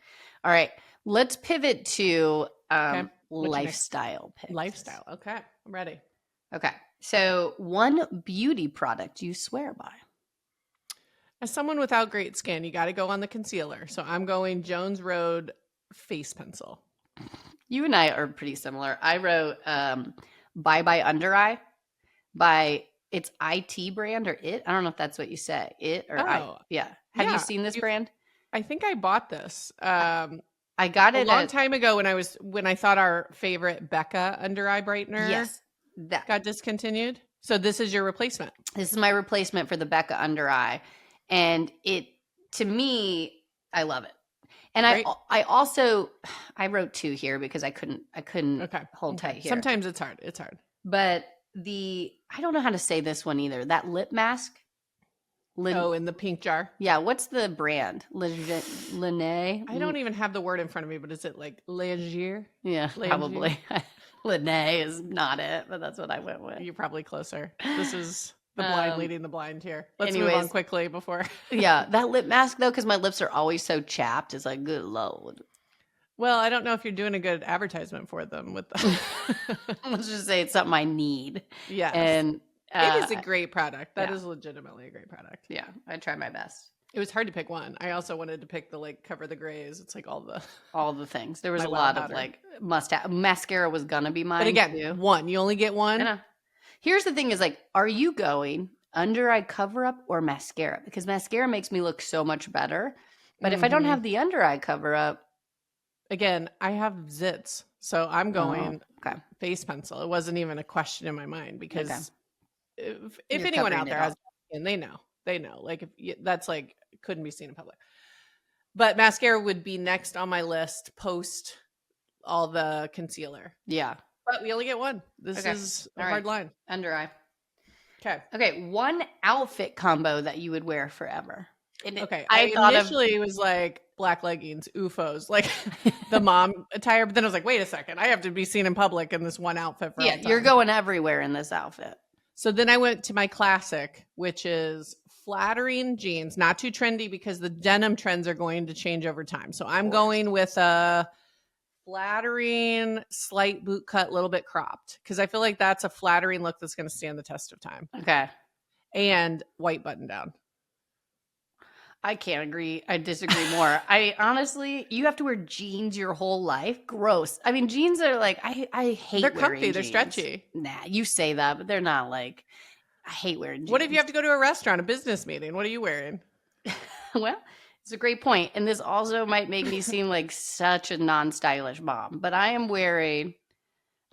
All right. Let's pivot to lifestyle picks.
Lifestyle. Okay. I'm ready.
Okay. So one beauty product you swear by.
As someone without great skin, you got to go on the concealer. So I'm going Jones Road face pencil.
You and I are pretty similar. I wrote Bye Bye Under Eye by its IT brand or it. I don't know if that's what you say. It or yeah. Have you seen this brand?
I think I bought this.
I got it
a long time ago when I thought our favorite Becca under eye brightener that got discontinued. So this is your replacement.
This is my replacement for the Becca under eye. And it, to me, I love it. And I also, I wrote two here because I couldn't hold tight here.
Sometimes it's hard. It's hard.
But I don't know how to say this one either. That lip mask.
In the pink jar.
Yeah. What's the brand? Lene?
I don't even have the word in front of me, but is it like Legier?
Yeah, probably. Lene is not it, but that's what I went with.
You're probably closer. This is the blind leading the blind here. Let's move on quickly before.
Yeah. That lip mask though, because my lips are always so chapped, is like, good Lord.
Well, I don't know if you're doing a good advertisement for them with them.
Let's just say it's something I need.
Yeah.
And
it is a great product. That is legitimately a great product.
Yeah. I try my best.
It was hard to pick one. I also wanted to pick the like cover the grays. It's like all the
things. There was a lot of like mascara was gonna be mine.
But again,
too.
one. You only get one.
I know. Here's the thing: is like, are you going under eye cover up or mascara? Because mascara makes me look so much better. But if I don't have the under eye cover up,
again, I have zits, so I'm going face pencil. It wasn't even a question in my mind because if anyone out there has, and they know. Like that's like couldn't be seen in public. But mascara would be next on my list post all the concealer.
Yeah.
But we only get one. This is a hard line.
Under eye.
Okay.
One outfit combo that you would wear forever.
I initially was like black leggings, UFOs, like the mom attire. But then I was like, wait a second. I have to be seen in public in this one outfit for all time.
You're going everywhere in this outfit.
So then I went to my classic, which is flattering jeans, not too trendy because the denim trends are going to change over time. So I'm going with a flattering, slight boot cut, little bit cropped, because I feel like that's a flattering look that's going to stand the test of time.
Okay.
And white button down.
I can't agree. I disagree more. I honestly, you have to wear jeans your whole life. Gross. I mean, jeans are like, I hate
they're
wearing
comfy.
jeans.
They're stretchy.
Nah, you say that, but they're not like, I hate wearing jeans.
What if you have to go to a restaurant, a business meeting? What are you wearing?
Well, it's a great point. And this also might make me seem like such a non-stylish mom, but I am wearing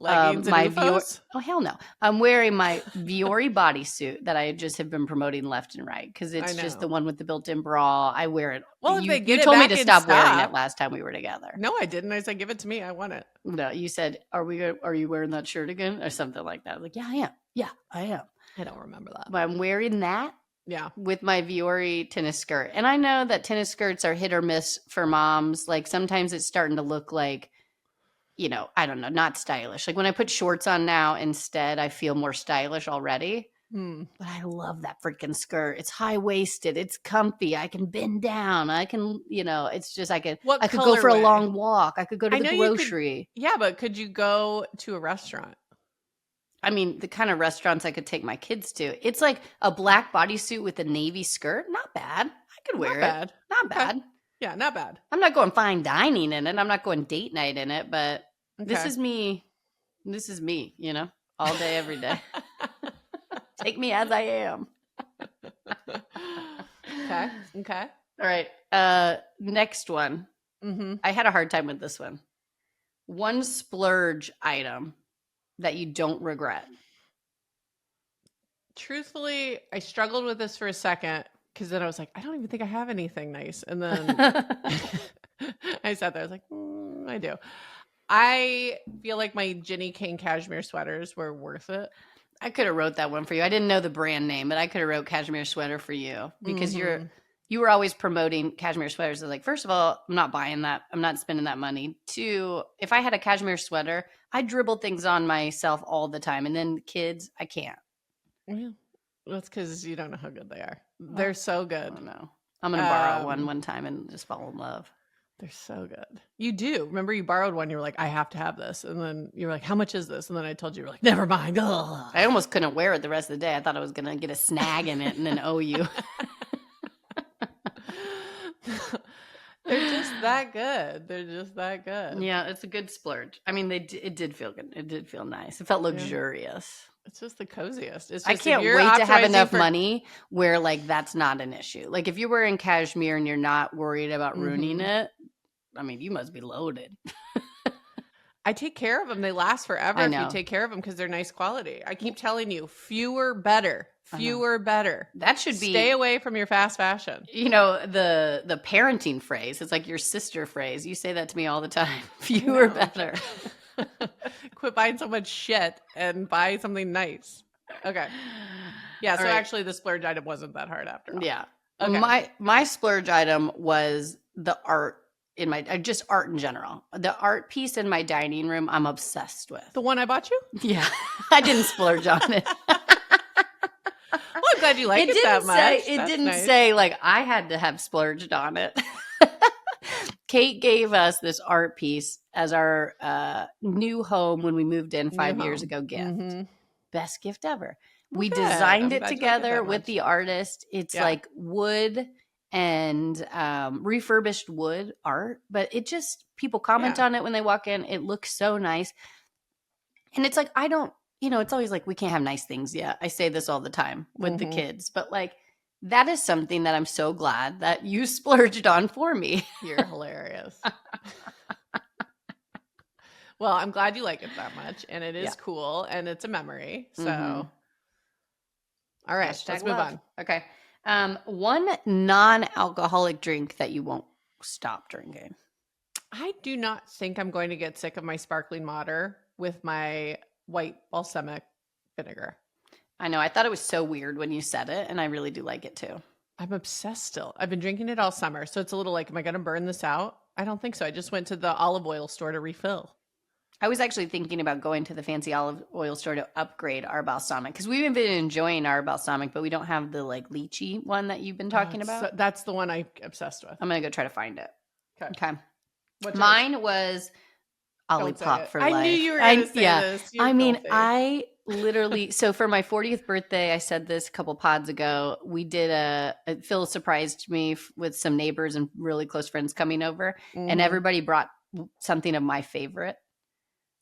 Leggings and UFOs?
Oh, hell no. I'm wearing my Viore bodysuit that I just have been promoting left and right because it's just the one with the built-in bra. I wear it.
Well, if they get
you
it
told me
back
to
in
stop wearing
stock.
it last time we were together.
No, I didn't. I said, give it to me. I want it.
No, you said, are you wearing that shirt again? Or something like that. I was like, yeah, I am. Yeah, I am.
I don't remember that.
But I'm wearing that.
Yeah.
With my Viore tennis skirt. And I know that tennis skirts are hit or miss for moms. Like sometimes it's starting to look like, I don't know, not stylish. Like when I put shorts on now instead, I feel more stylish already. But I love that freaking skirt. It's high-waisted. It's comfy. I can bend down. I can, it's just I could go for a long walk. I could go to the grocery.
Yeah, but could you go to a restaurant?
I mean, the kind of restaurants I could take my kids to. It's like a black bodysuit with a navy skirt. Not bad. I could wear it. Not bad.
Yeah, not bad.
I'm not going fine dining in it. I'm not going date night in it, but this is me. This is me, all day, every day. Take me as I am.
Okay.
All right. Next one.
Mm-hmm.
I had a hard time with this one. One splurge item that you don't regret.
Truthfully, I struggled with this for a second because then I was like, I don't even think I have anything nice. And then I sat there, I was like, I do. I feel like my Jenny King cashmere sweaters were worth it.
I could have wrote that one for you. I didn't know the brand name, but I could have wrote cashmere sweater for you because you were always promoting cashmere sweaters. Like, first of all, I'm not buying that. I'm not spending that money. Two, if I had a cashmere sweater, I dribble things on myself all the time. And then kids, I can't.
Yeah. That's because you don't know how good they are. They're so good.
I know. I'm going to borrow one time and just fall in love.
They're so good. You do. Remember you borrowed one. You were like, I have to have this. And then you were like, how much is this? And then I told you, you were like, never mind. Ugh.
I almost couldn't wear it the rest of the day. I thought I was going to get a snag in it and then owe you.
They're just that good. They're just that good.
Yeah, it's a good splurge. I mean, it did feel good. It did feel nice. It felt luxurious.
It's just the coziest. It's just
I can't wait to have enough money where like that's not an issue. Like if you're wearing cashmere and you're not worried about ruining it, I mean, you must be loaded.
I take care of them. They last forever if you take care of them because they're nice quality. I keep telling you, fewer better. Fewer better.
That should be.
Stay away from your fast fashion.
The parenting phrase. It's like your sister phrase. You say that to me all the time. Fewer better.
Quit buying so much shit and buy something nice. Okay. Yeah. So actually, the splurge item wasn't that hard after all.
Yeah. Okay. My splurge item was the art in just art in general. The art piece in my dining room, I'm obsessed with.
The one I bought you?
Yeah. I didn't splurge on it.
Well, I'm glad you like it that much.
It didn't say like I had to have splurged on it. Kate gave us this art piece as our new home when we moved in 5 years ago gift. Best gift ever. We designed it together with the artist. It's like wood and refurbished wood art, but it just people comment on it when they walk in. It looks so nice. And it's like it's always like we can't have nice things yet. I say this all the time with the kids, but like that is something that I'm so glad that you splurged on for me.
You're hilarious. Well, I'm glad you like it that much, and it is cool, and it's a memory. So, all right, let's move on.
Okay. One non-alcoholic drink that you won't stop drinking.
I do not think I'm going to get sick of my sparkling water with my white balsamic vinegar.
I know. I thought it was so weird when you said it, and I really do like it too.
I'm obsessed still. I've been drinking it all summer, so it's a little like, am I going to burn this out? I don't think so. I just went to the olive oil store to refill.
I was actually thinking about going to the fancy olive oil store to upgrade our balsamic because we've been enjoying our balsamic, but we don't have the like lychee one that you've been talking about.
That's the one I'm obsessed with.
I'm going to go try to find it.
Okay.
Mine was Olipop for life.
I knew you were going to say this.
I mean, I literally, so for my 40th birthday, I said this a couple pods ago, we did Phil surprised me with some neighbors and really close friends coming over, and everybody brought something of my favorite.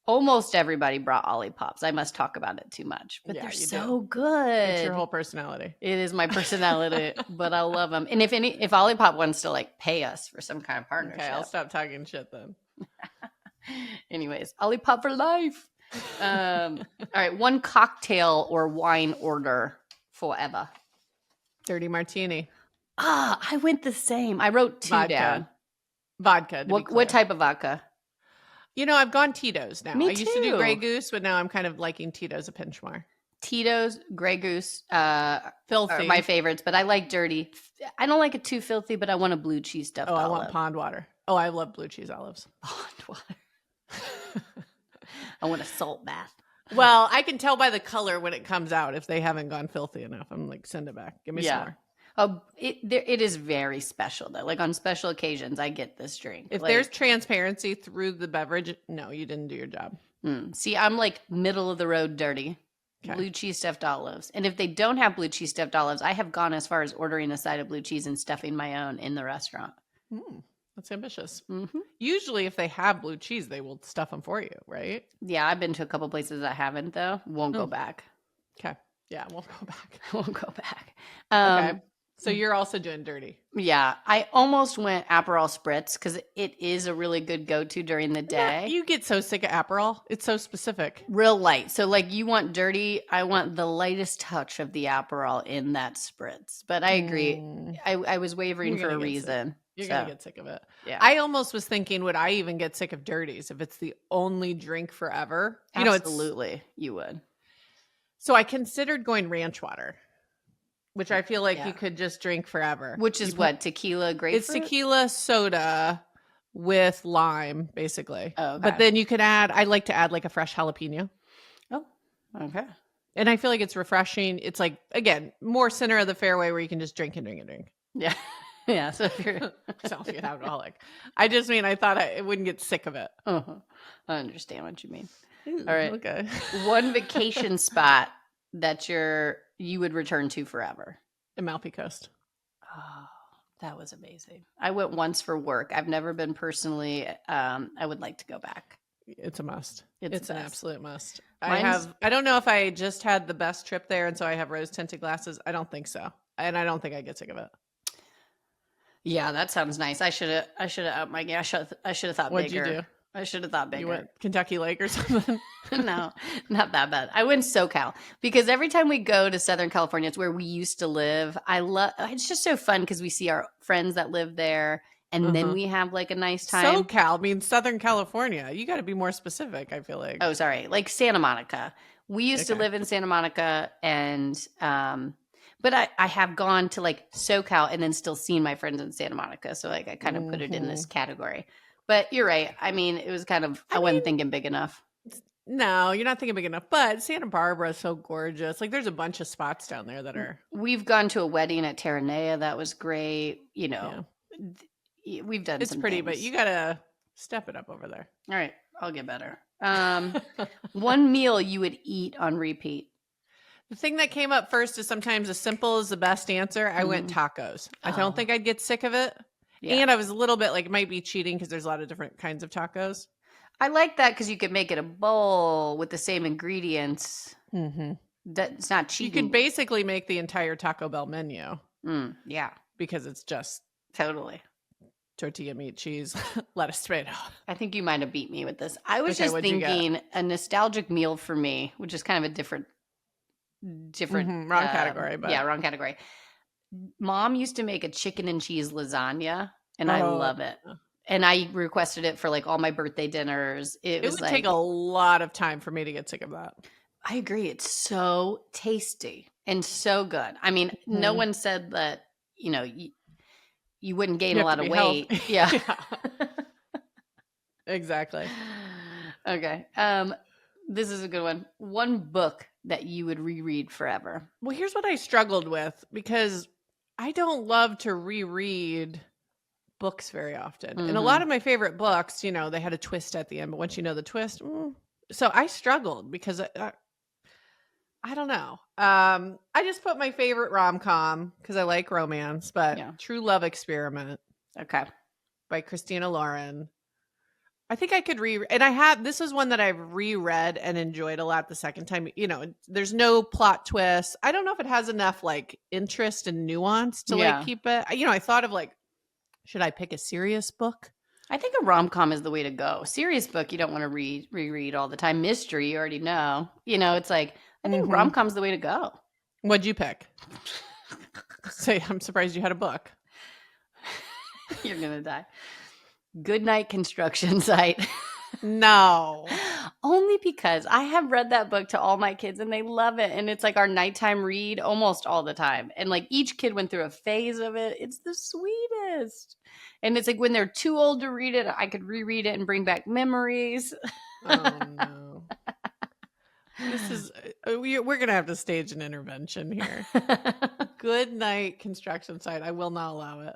Almost everybody brought Olipops. I must talk about it too much, but they're so good.
It's your whole personality.
It is my personality, but I love them. And if Olipop wants to like pay us for some kind of partnership.
Okay, I'll stop talking shit then.
Anyways, Olipop for life. All right. One cocktail or wine order forever.
Dirty martini.
I went the same. I wrote 2 down.
Vodka, to be clear.
What type of vodka?
I've gone Tito's now.
Me
I used to do Grey
too.
Goose, but now I'm kind of liking Tito's a pinch more.
Tito's, Grey Goose,
Filthy.
are my favorites, but I like dirty. I don't like it too filthy, but I want a blue cheese stuffed olive.
I want pond water. Oh, I love blue cheese olives.
Pond water. I want a salt bath.
Well, I can tell by the color when it comes out if they haven't gone filthy enough. I'm like, send it back. Give me some more.
Oh, it is very special though. Like on special occasions, I get this drink.
If there's transparency through the beverage, no, you didn't do your job.
See, I'm like middle of the road dirty. Okay. Blue cheese stuffed olives. And if they don't have blue cheese stuffed olives, I have gone as far as ordering a side of blue cheese and stuffing my own in the restaurant.
That's ambitious. Usually if they have blue cheese, they will stuff them for you, right?
Yeah, I've been to a couple places that haven't though. Won't go back.
Okay. Yeah, won't go back.
Won't go back.
Okay. So you're also doing dirty.
Yeah. I almost went Aperol Spritz because it is a really good go-to during the day.
You get so sick of Aperol. It's so specific.
Real light. So like you want dirty, I want the lightest touch of the Aperol in that Spritz. But I agree. I was wavering for a reason.
You're going to get sick of it.
Yeah.
I almost was thinking, would I even get sick of dirties if it's the only drink forever?
Absolutely, you would.
So I considered going ranch water, which I feel like you could just drink forever.
Which is what? Tequila, grapefruit?
It's tequila soda with lime, basically.
Oh, okay.
But then you could I like to add like a fresh jalapeno.
Oh, okay.
And I feel like it's refreshing. It's like, again, more center of the fairway where you can just drink and drink and drink.
Yeah. Yeah. So if you're
an alcoholic. I just mean, I thought I wouldn't get sick of it.
I understand what you mean.
Ooh,
all right.
Okay.
One vacation spot that you would return to forever.
Amalfi Coast.
Oh, that was amazing. I went once for work. I've never been personally. I would like to go back.
It's a must. It's an absolute must.
I
don't know if I just had the best trip there, and so I have rose tinted glasses. I don't think so, and I don't think I get sick of it.
Yeah, that sounds nice. I should have upped my game. I should have thought
What'd
bigger.
You do?
I should have thought bigger.
You went Kentucky Lake or something?
No, not that bad. I went SoCal because every time we go to Southern California, it's where we used to live. It's just so fun because we see our friends that live there, and then we have like a nice time.
SoCal means Southern California. You got to be more specific, I feel like.
Oh, sorry. Like Santa Monica. We used to live in Santa Monica, and but I have gone to like SoCal and then still seen my friends in Santa Monica. So like I kind of put it in this category. But you're right. I mean, it was kind of, I wasn't thinking big enough.
No, you're not thinking big enough. But Santa Barbara is so gorgeous. Like there's a bunch of spots down there that are.
We've gone to a wedding at Terranea. That was great. We've done
It's pretty, but you got to step it up over there.
All right. I'll get better. One meal you would eat on repeat.
The thing that came up first is sometimes as simple as the best answer. I went tacos. I don't think I'd get sick of it. Yeah. And I was a little bit like, it might be cheating because there's a lot of different kinds of tacos.
I like that because you could make it a bowl with the same ingredients. That's not cheating.
You could basically make the entire Taco Bell menu.
Yeah.
Because it's just
totally
tortilla, meat, cheese, lettuce, tomato.
I think you might have beat me with this. I was just thinking a nostalgic meal for me, which is kind of a different
wrong category, but
yeah, wrong category. Mom used to make a chicken and cheese lasagna, and I love it. And I requested it for like all my birthday dinners. It would
take a lot of time for me to get sick of that.
I agree. It's so tasty and so good. I mean, no one said that, you wouldn't gain a lot of weight. Yeah.
Exactly.
Okay. This is a good one. One book that you would reread forever.
Well, here's what I struggled with because I don't love to reread books very often. And a lot of my favorite books, they had a twist at the end, but once you know the twist, so I struggled because I don't know. I just put my favorite rom-com because I like romance, but True Love Experiment.
Okay.
By Christina Lauren. I think I could this is one that I've reread and enjoyed a lot the second time. There's no plot twist. I don't know if it has enough like interest and nuance to like keep it. I thought of like, should I pick a serious book?
I think a rom-com is the way to go. Serious book you don't want to reread all the time. Mystery you already know. It's like I think rom-com's the way to go.
What'd you pick? Say, I'm surprised you had a book.
You're gonna die. Goodnight Construction Site.
No.
Only because I have read that book to all my kids and they love it. And it's like our nighttime read almost all the time. And like each kid went through a phase of it. It's the sweetest. And it's like when they're too old to read it, I could reread it and bring back memories.
Oh, no. This is, we're going to have to stage an intervention here. Good night construction site. I will not allow it.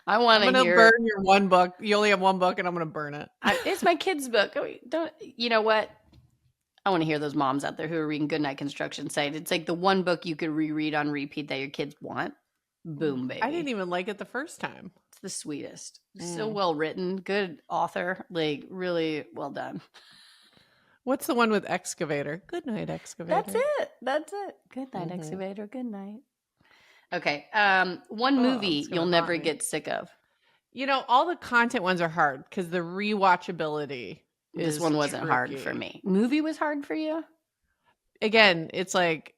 I'm going
to burn your one book. You only have one book and I'm going to burn it.
It's my kid's book. You know what? I want to hear those moms out there who are reading Goodnight Construction Site. It's like the one book you could reread on repeat that your kids want. Boom, baby.
I didn't even like it the first time.
It's the sweetest. So well written. Good author. Like really well done.
What's the one with excavator? Good night, excavator.
That's it. Good night, excavator. Good night. Okay. One movie you'll never get sick of.
All the content ones are hard because the rewatchability
This one wasn't hard for me. Movie was hard for you?
Again, it's like,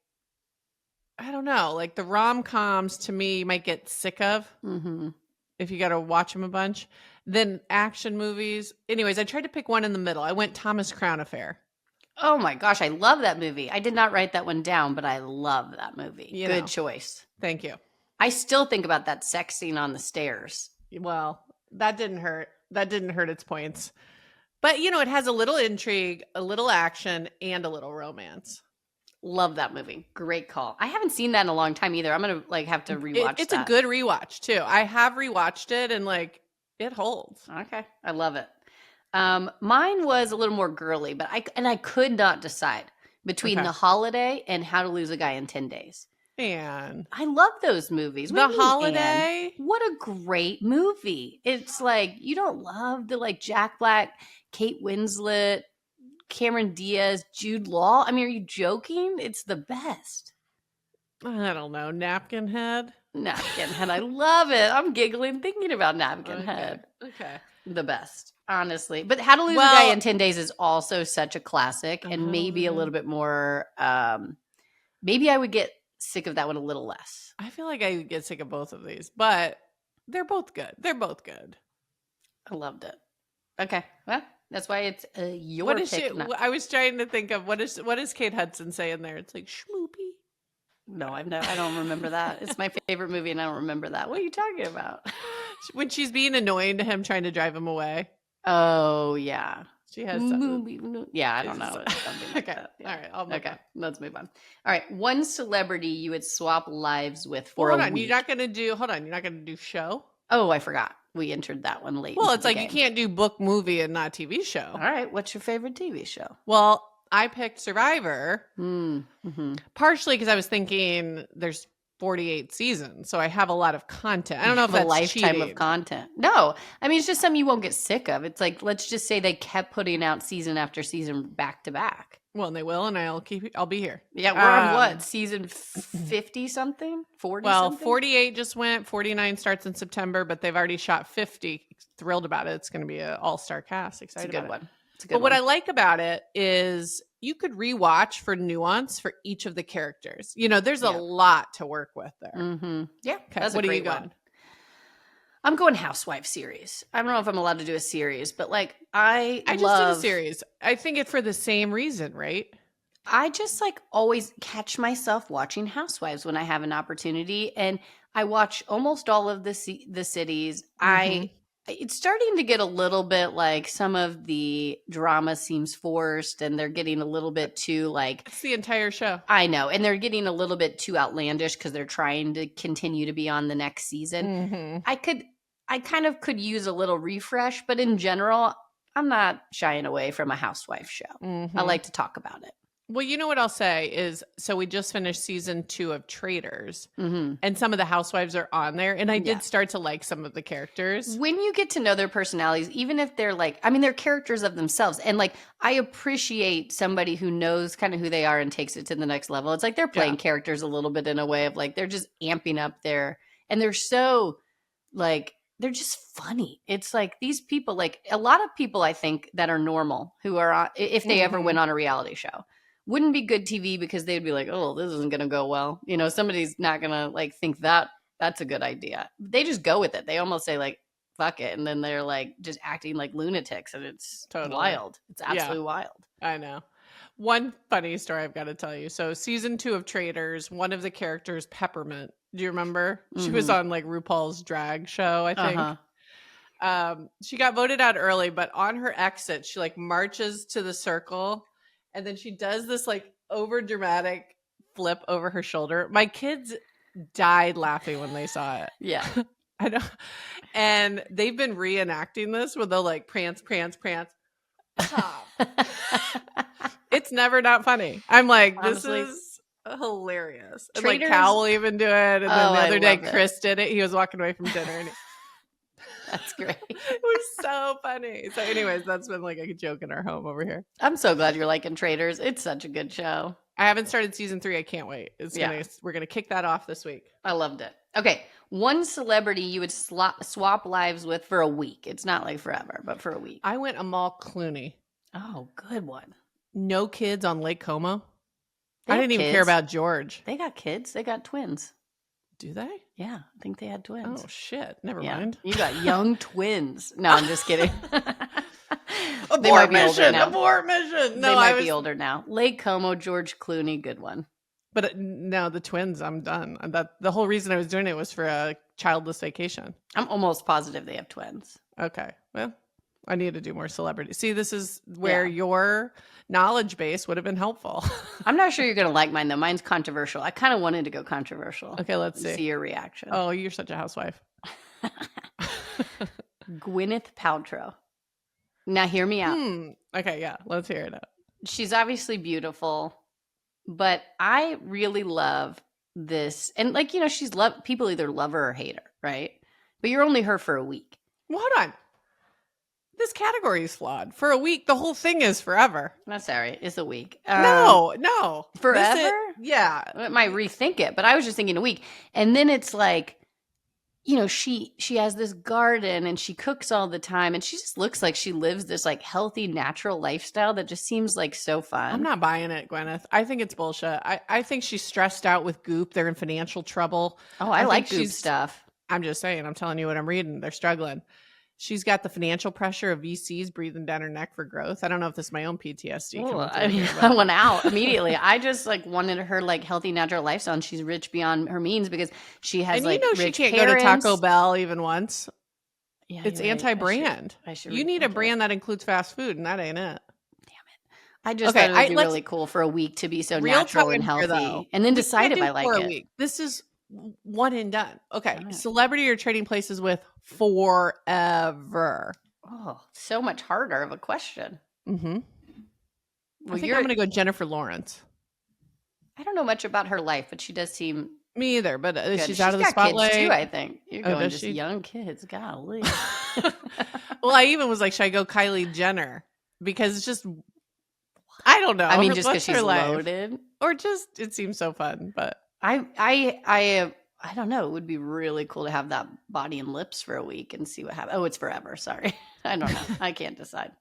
I don't know. Like the rom-coms to me you might get sick of if you got to watch them a bunch. Then action movies. Anyways, I tried to pick one in the middle. I went Thomas Crown Affair.
Oh my gosh, I love that movie. I did not write that one down, but I love that movie. Good choice.
Thank you.
I still think about that sex scene on the stairs.
Well, that didn't hurt. That didn't hurt its points. But, it has a little intrigue, a little action, and a little romance.
Love that movie. Great call. I haven't seen that in a long time either. I'm going to have to rewatch
It's a good rewatch, too. I have rewatched it, and it holds.
Okay. I love it. Mine was a little more girly, but I could not decide between The Holiday and How to Lose a Guy in 10 Days.
Man.
I love those movies.
The Holiday?
What a great movie. It's like, you don't love the Jack Black, Kate Winslet, Cameron Diaz, Jude Law. I mean, are you joking? It's the best.
I don't know. Napkin Head?
Napkin Head. I love it. I'm giggling thinking about Napkin Head.
Okay.
The best, honestly. But How to Lose a Guy in 10 Days is also such a classic and maybe a little bit more, maybe I would get sick of that one a little less.
I feel like I would get sick of both of these, but they're both good. They're both good.
I loved it. Okay. Well, that's why it's your pick.
I was trying to think of what does Kate Hudson say in there? It's like schmoopy.
No, I don't remember that. It's my favorite movie and I don't remember that. What are you talking about?
When she's being annoying to him, trying to drive him away.
Oh, yeah.
She has
Yeah, I don't know.
Okay. That. Yeah. All right. I'll move on.
Let's move on. All right. One celebrity you would swap lives with for a week.
You're not going to do show?
Oh, I forgot. We entered that one late.
Well, it's like you can't do book, movie, and not TV show.
All right. What's your favorite TV show?
Well, I picked Survivor, partially because I was thinking there's 48 seasons, so I have a lot of content. I don't know if that's
a lifetime
cheating.
of content. No, I mean it's just something you won't get sick of. It's like, let's just say they kept putting out season after season back to back.
Well, and they will, and I'll be here.
Yeah, we're on what, season 50 something, 40?
Well,
something?
48 just went. 49 starts in September, but they've already shot 50. Thrilled about it. It's going to be an all-star cast. Excited.
It's a good
about
one.
It's a good one. But what I like about it is you could rewatch for nuance for each of the characters. There's a lot to work with there.
Yeah.
Okay.
That's
what
a
are you
great
going?
one. I'm going Housewife series. I don't know if I'm allowed to do a series, but I
just did a series. I think it's for the same reason, right?
I just always catch myself watching Housewives when I have an opportunity, and I watch almost all of the cities. It's starting to get a little bit some of the drama seems forced and they're getting a little bit too
It's the entire show.
I know. And they're getting a little bit too outlandish because they're trying to continue to be on the next season. I kind of could use a little refresh, but in general, I'm not shying away from a housewife show. I like to talk about it.
Well, you know what I'll say is, so we just finished season 2 of Traitors, and some of the housewives are on there, and I did start to like some of the characters.
When you get to know their personalities, even if they're they're characters of themselves, and I appreciate somebody who knows kind of who they are and takes it to the next level. It's like they're playing characters a little bit in a way of they're just amping up and they're so they're just funny. It's like these people, like a lot of people I think that are normal who are on, if they ever went on a reality show, wouldn't be good TV because they'd be like, oh, this isn't going to go well. You know, somebody's not going to like think that that's a good idea. They just go with it. They almost say like, fuck it. And then they're like just acting like lunatics, and it's wild. It's absolutely wild.
I know. One funny story I've got to tell you. So season 2 of Traitors, one of the characters, Peppermint. Do you remember? She was on like RuPaul's drag show, I think. She got voted out early, but on her exit, she like marches to the circle, and then she does this like over dramatic flip over her shoulder. My kids died laughing when they saw it.
Yeah.
I know. And they've been reenacting this where they'll like prance. It's never not funny. I'm like, honestly, this is hilarious. And like Cal will even do it. And then the other day, Chris did it. He was walking away from dinner. And
that's great.
It was so funny. So anyways, that's been like a joke in our home over here.
I'm so glad you're liking Traitors. It's such a good show.
I haven't started season 3. I can't wait. We're going to kick that off this week.
I loved it. Okay. One celebrity you would swap lives with for a week. It's not like forever, but for a week.
I went Amal Clooney.
Oh, good one.
No kids on Lake Como. I didn't even care about George.
They got kids. They got twins.
Do they?
Yeah, I think they had twins.
Oh, shit. Never mind.
You got young twins. No, I'm just kidding.
Abort mission. No,
they might be older now. Lake Como, George Clooney, good one.
But no, the twins, I'm done. The whole reason I was doing it was for a childless vacation.
I'm almost positive they have twins.
Okay. Well, I need to do more celebrities. See, this is where your knowledge base would have been helpful.
I'm not sure you're going to like mine, though. Mine's controversial. I kind of wanted to go controversial.
Okay, let's see
your reaction.
Oh, you're such a housewife.
Gwyneth Paltrow. Now, hear me out.
Okay, yeah. Let's hear it out.
She's obviously beautiful, but I really love this. And, like, you know, people either love her or hate her, right? But you're only her for a week.
Well, hold on. This category is flawed. For a week, the whole thing is forever.
No, sorry. It's a week.
No.
Forever?
Yeah.
I might rethink it, but I was just thinking a week. And then it's like, you know, she has this garden and she cooks all the time. And she just looks like she lives this like healthy, natural lifestyle that just seems like so fun.
I'm not buying it, Gwyneth. I think it's bullshit. I think she's stressed out with Goop. They're in financial trouble.
Oh, I like Goop stuff.
I'm just saying. I'm telling you what I'm reading. They're struggling. She's got the financial pressure of VCs breathing down her neck for growth. I don't know if this is my own PTSD.
I went out immediately. I just like wanted her like healthy, natural lifestyle, and she's rich beyond her means because she has rich
she can't
parents.
go to Taco Bell even once.
Yeah,
it's anti-brand. You need a brand that includes fast food, and that ain't it. Damn
it! I just thought it would be really cool for a week to be so natural and healthy, and then decide if I like it.
Week. This is one and done. Okay, celebrity you're trading places with forever.
Oh, so much harder of a question.
Mm-hmm. Well, I think I'm going to go Jennifer Lawrence.
I don't know much about her life, but she does seem...
Me either, but she's out of the spotlight.
Kids too, I think. You're going just young kids. Golly.
Well, I even was like, should I go Kylie Jenner? Because it's just... I don't know.
I mean, just because she's loaded?
Or just, it seems so fun, but...
I don't know. It would be really cool to have that body and lips for a week and see what happens. Oh, it's forever. Sorry. I don't know. I can't decide.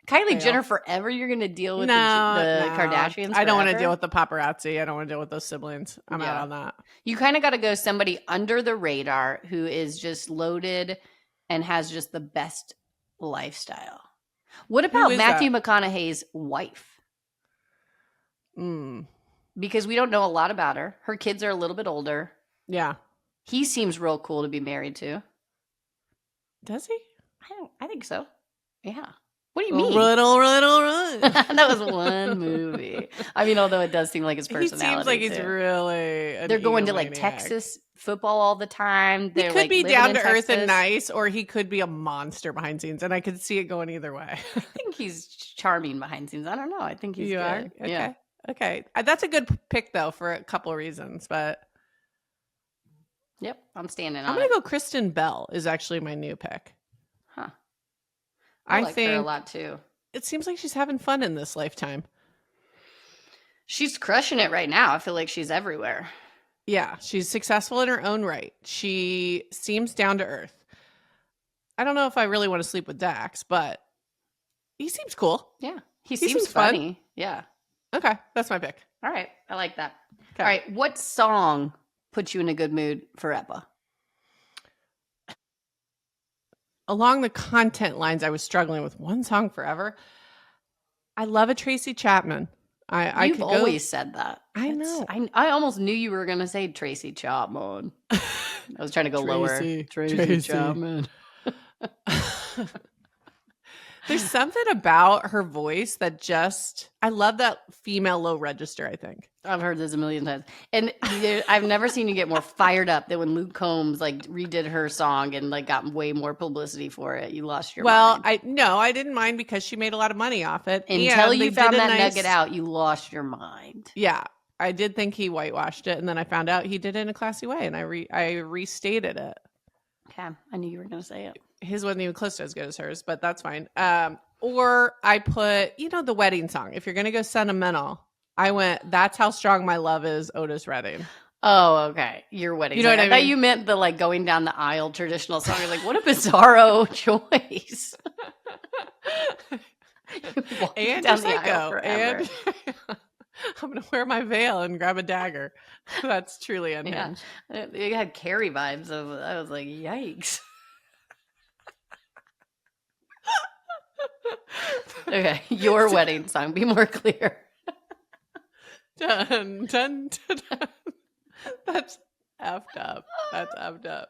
Kylie Jenner forever? You're going to deal with the Kardashians forever?
I don't want to deal with the paparazzi. I don't want to deal with those siblings. I'm out on that.
You kind of got to go somebody under the radar who is just loaded and has just the best lifestyle. What about Matthew McConaughey's wife? Because we don't know a lot about her. Her kids are a little bit older.
Yeah.
He seems real cool to be married to.
Does he?
I think so. Yeah. What do you mean?
Run.
That was one movie. I mean, although it does seem like his personality.
He seems like he's really
They're going to like Texas football all the time.
He could be down to earth and nice, or he could be a monster behind scenes, and I could see it going either way.
I think he's charming behind scenes. I don't know. I think he's good.
Okay.
Yeah.
Okay. That's a good pick, though, for a couple of reasons, but...
Yep, I'm standing on
I'm going to go Kristen Bell is actually my new pick.
Huh. I like her a lot, too.
It seems like she's having fun in this lifetime.
She's crushing it right now. I feel like she's everywhere.
Yeah, she's successful in her own right. She seems down to earth. I don't know if I really want to sleep with Dax, but he seems cool.
Yeah. He seems funny. Fun. Yeah.
Okay. That's my pick.
All right. I like that. Okay. All right. What song puts you in a good mood for Epa?
Along the content lines, I was struggling with one song forever. I love a Tracy Chapman.
You've always said that.
I know.
I almost knew you were going to say Tracy Chapman. I was trying to go lower. Tracy Chapman.
There's something about her voice that just, I love that female low register, I think.
I've heard this a million times. And I've never seen you get more fired up than when Luke Combs like redid her song and like got way more publicity for it. You lost your mind.
I didn't mind because she made a lot of money off it.
Until you found that nugget out, you lost your mind.
Yeah. I did think he whitewashed it, and then I found out he did it in a classy way, and I restated it.
Okay. I knew you were going to say it.
His wasn't even close to as good as hers, but that's fine. Or I put, the wedding song. If you're going to go sentimental, I went, That's How Strong My Love Is, Otis Redding.
Oh, okay. Your wedding
song. What I mean?
thought you meant the like going down the aisle traditional song. You're like, what a bizarro choice.
And down the aisle forever. And I'm going to wear my veil and grab a dagger. That's truly unhinged.
Yeah. It had Carrie vibes. I was like, yikes. Okay, your wedding song. Be more clear.
Dun, dun, dun, dun. That's effed up. That's effed up.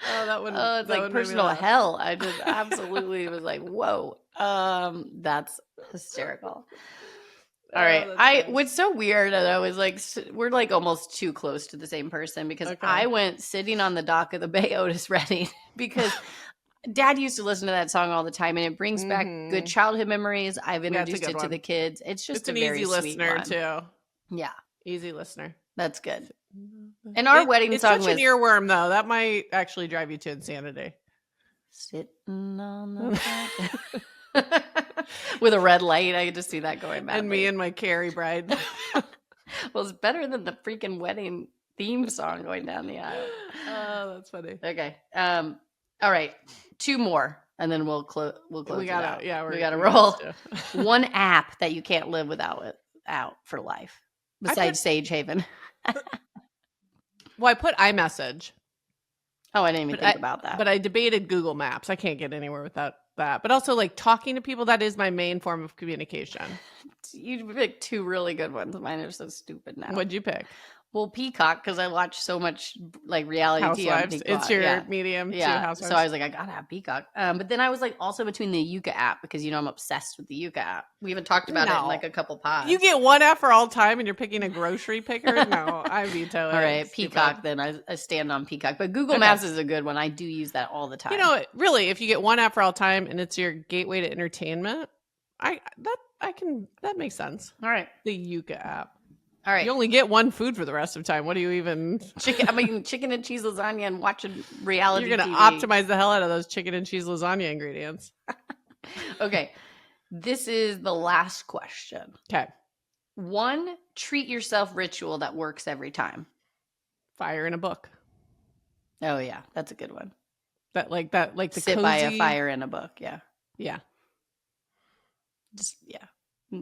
Oh, that one.
Oh, it's like personal hell. I just absolutely was like, whoa. That's hysterical. All right. What's so weird, and I was like, we're like almost too close to the same person because I went Sitting on the Dock of the Bay, Otis Redding, because Dad used to listen to that song all the time, and it brings back good childhood memories. I've introduced it to the kids. It's just a very
easy listener
one.
Too.
Yeah,
easy listener.
That's good. And our wedding song
was such an earworm, though. That might actually drive you to insanity.
Sitting on the with a red light, I could just see that going back.
And me and my Carrie bride.
Well, it's better than the freaking wedding theme song going down the aisle.
Oh, that's funny.
Okay. All right. 2 more, and then we'll close. We gotta roll. One app that you can't live without for life, besides Sage Haven.
Well, I put iMessage.
Oh, I didn't even think about that.
But I debated Google Maps. I can't get anywhere without that. But also, like, talking to people, that is my main form of communication.
You picked 2 really good ones. Mine are so stupid now.
What'd you pick?
Well, Peacock, because I watch so much like reality
Housewives.
TV on Peacock.
It's your medium.
Yeah.
Housewives.
So I was like, I gotta have Peacock. But then I was like, also between the Yuka app, because I'm obsessed with the Yuka app. We haven't talked about it in like a couple pods.
You get one app for all time, and you're picking a grocery picker. No, I veto it.
All right, Peacock. Then I stand on Peacock, but Google Maps is a good one. I do use that all the time.
Really, if you get one app for all time, and it's your gateway to entertainment, that makes sense.
All right,
the Yuka app.
All right.
You only get one food for the rest of the time. What do you even...
chicken and cheese lasagna and watching reality
You're going to
TV.
optimize the hell out of those chicken and cheese lasagna ingredients.
Okay. This is the last question.
Okay.
1 treat yourself ritual that works every time.
Fire in a book.
Oh, yeah. That's a good one.
That like the
Sit
cozy...
by a fire in a book. Yeah.
Yeah.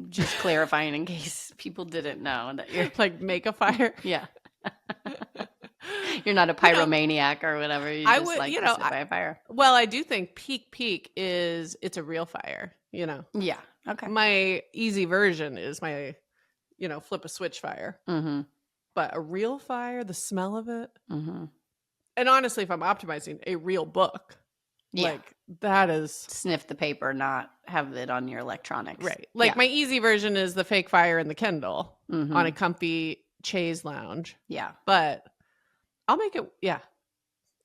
Just clarifying in case people didn't know that you're
like make a fire.
Yeah. You're not a pyromaniac or whatever. You just to sit by a fire.
Well, I do think peak is it's a real fire, Yeah.
Okay.
My easy version is my, flip a switch fire.
Mm-hmm.
But a real fire, the smell of it.
Mm-hmm.
And honestly, if I'm optimizing a real book, like that is
sniff the paper, not have it on your electronics.
Right. Like my easy version is the fake fire in the Kindle on a comfy chaise lounge.
Yeah.
But I'll make it. Yeah.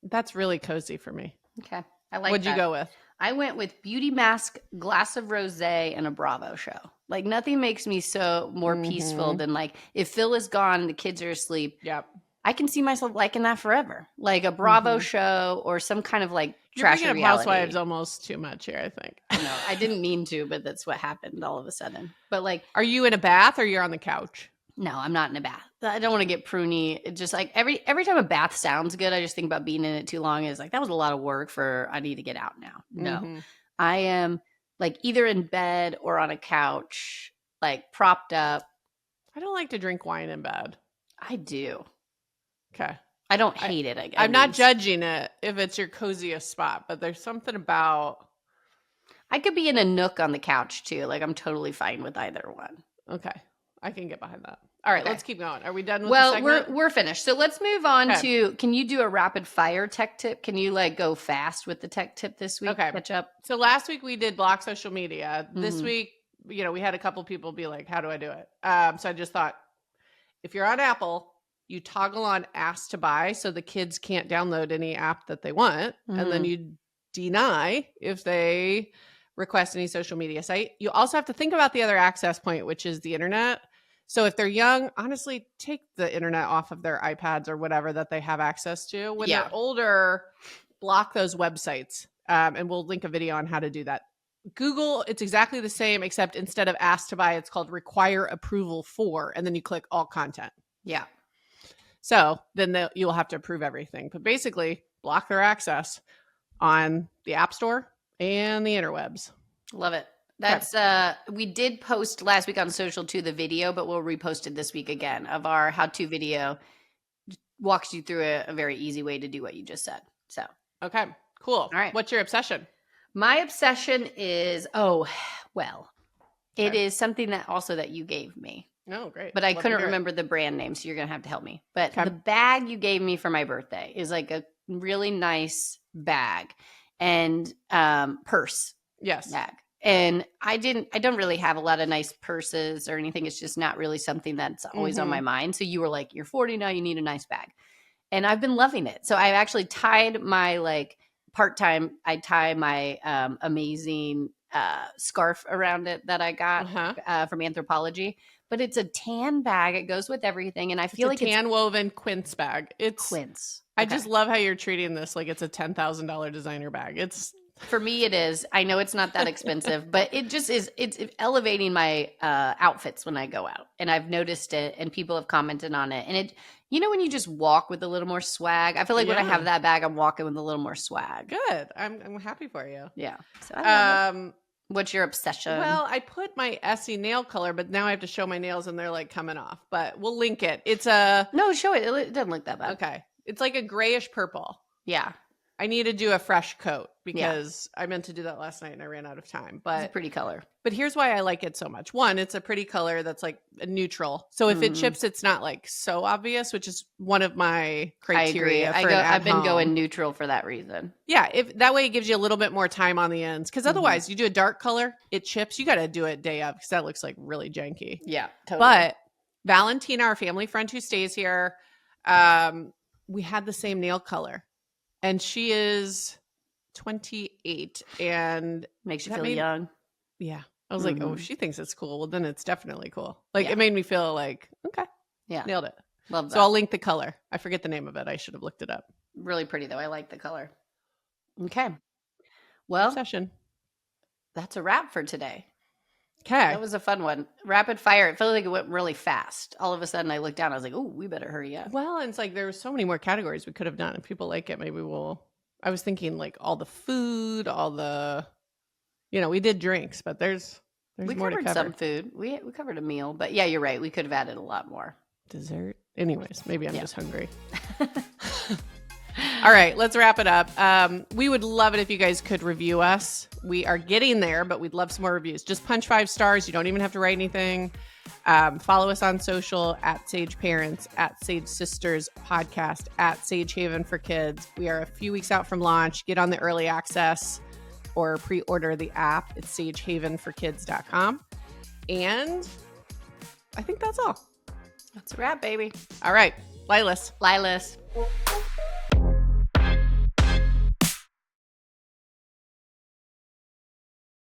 That's really cozy for me.
Okay. I like
What'd you go with?
I went with beauty mask, glass of rosé, and a Bravo show. Like nothing makes me so more peaceful than like if Phil is gone, the kids are asleep.
Yep.
I can see myself liking that forever. Like a Bravo show or some kind of like trashy reality.
Housewives almost too much here, I think.
No, I didn't mean to, but that's what happened all of a sudden. But like,
are you in a bath or you're on the couch?
No, I'm not in a bath. I don't want to get pruny. It just like every time a bath sounds good, I just think about being in it too long. Is like that was a lot of work for I need to get out now. No, I am like either in bed or on a couch, like propped up.
I don't like to drink wine in bed.
I do.
Okay.
I don't hate it.
I'm not judging it if it's your coziest spot, but there's something about.
I could be in a nook on the couch too. Like I'm totally fine with either one.
Okay. I can get behind that. All right, let's keep going. Are we done with the
Well,
segment?
we're finished. So let's move on to, can you do a rapid fire tech tip? Can you like go fast with the tech tip this week?
Okay.
Catch up.
So last week we did block social media. This week, you know, we had a couple people be like, how do I do it? So I just thought, if you're on Apple, you toggle on ask to buy so the kids can't download any app that they want. And then you deny if they request any social media site. You also have to think about the other access point, which is the internet. So if they're young, honestly, take the internet off of their iPads or whatever that they have access to. When they're older, block those websites. And we'll link a video on how to do that. Google, it's exactly the same, except instead of ask to buy, it's called require approval for, and then you click all content.
Yeah.
So then you'll have to approve everything. But basically, block their access on the App Store and the interwebs.
Love it. That's we did post last week on social too, the video, but we'll repost it this week again of our how-to video. Walks you through a very easy way to do what you just said. So
okay, cool. All
right.
What's your obsession?
My obsession is it is something that you gave me.
Oh, great.
But I couldn't remember the brand name, so you're gonna have to help me. But the bag you gave me for my birthday is like a really nice bag and purse.
Yes.
Bag. And I don't really have a lot of nice purses or anything. It's just not really something that's always on my mind. So you were like, you're 40 now, you need a nice bag. And I've been loving it. So I've actually tied my like part-time, I tie my amazing scarf around it that I got from Anthropologie. But it's a tan bag. It goes with everything. And I feel like
it's a tan woven quince bag. It's
quince.
I just love how you're treating this like it's a $10,000 designer bag. It's
for me, it is. I know it's not that expensive, but it just is. It's elevating my outfits when I go out, and I've noticed it, and people have commented on it. And it, you know, when you just walk with a little more swag, I feel like when I have that bag, I'm walking with a little more swag.
Good. I'm happy for you.
Yeah. So I love it. What's your obsession?
Well, I put my Essie nail color, but now I have to show my nails, and they're like coming off. But we'll link it. It's a
show it. It doesn't look that bad.
Okay. It's like a grayish purple.
Yeah.
I need to do a fresh coat because I meant to do that last night and I ran out of time. But
it's a pretty color.
But here's why I like it so much. One, it's a pretty color that's like a neutral. So if it chips, it's not like so obvious, which is one of my criteria.
I've been going neutral for that reason.
Yeah, if that way it gives you a little bit more time on the ends. Because otherwise, you do a dark color, it chips. You got to do it day of because that looks like really janky.
Yeah, totally.
But Valentina, our family friend who stays here, we had the same nail color. And she is 28 and
makes you feel young.
Yeah. I was like, oh, she thinks it's cool. Well, then it's definitely cool. Like it made me feel like, okay.
Yeah.
Nailed it.
Love that.
So I'll link the color. I forget the name of it. I should have looked it up.
Really pretty though. I like the color. Okay. Well, that's a wrap for today.
Okay.
That was a fun one. Rapid fire. It felt like it went really fast. All of a sudden I looked down. I was like, oh, we better hurry up.
Well, and it's like there were so many more categories we could have done. If people like it, maybe I was thinking like all the food, all the, we did drinks, but there's
we
more to cover.
Some food. We covered a meal, but yeah, you're right. We could have added a lot more.
Dessert. Anyways, maybe I'm just hungry. All right, let's wrap it up. We would love it if you guys could review us. We are getting there, but we'd love some more reviews. Just punch 5 stars. You don't even have to write anything. Follow us on social at Sage Parents, at Sage Sisters Podcast, at Sage Haven for Kids. We are a few weeks out from launch. Get on the early access or pre-order the app. It's sagehavenforkids.com. And I think that's all.
That's a wrap, baby.
All right. Lilas.
Lilas.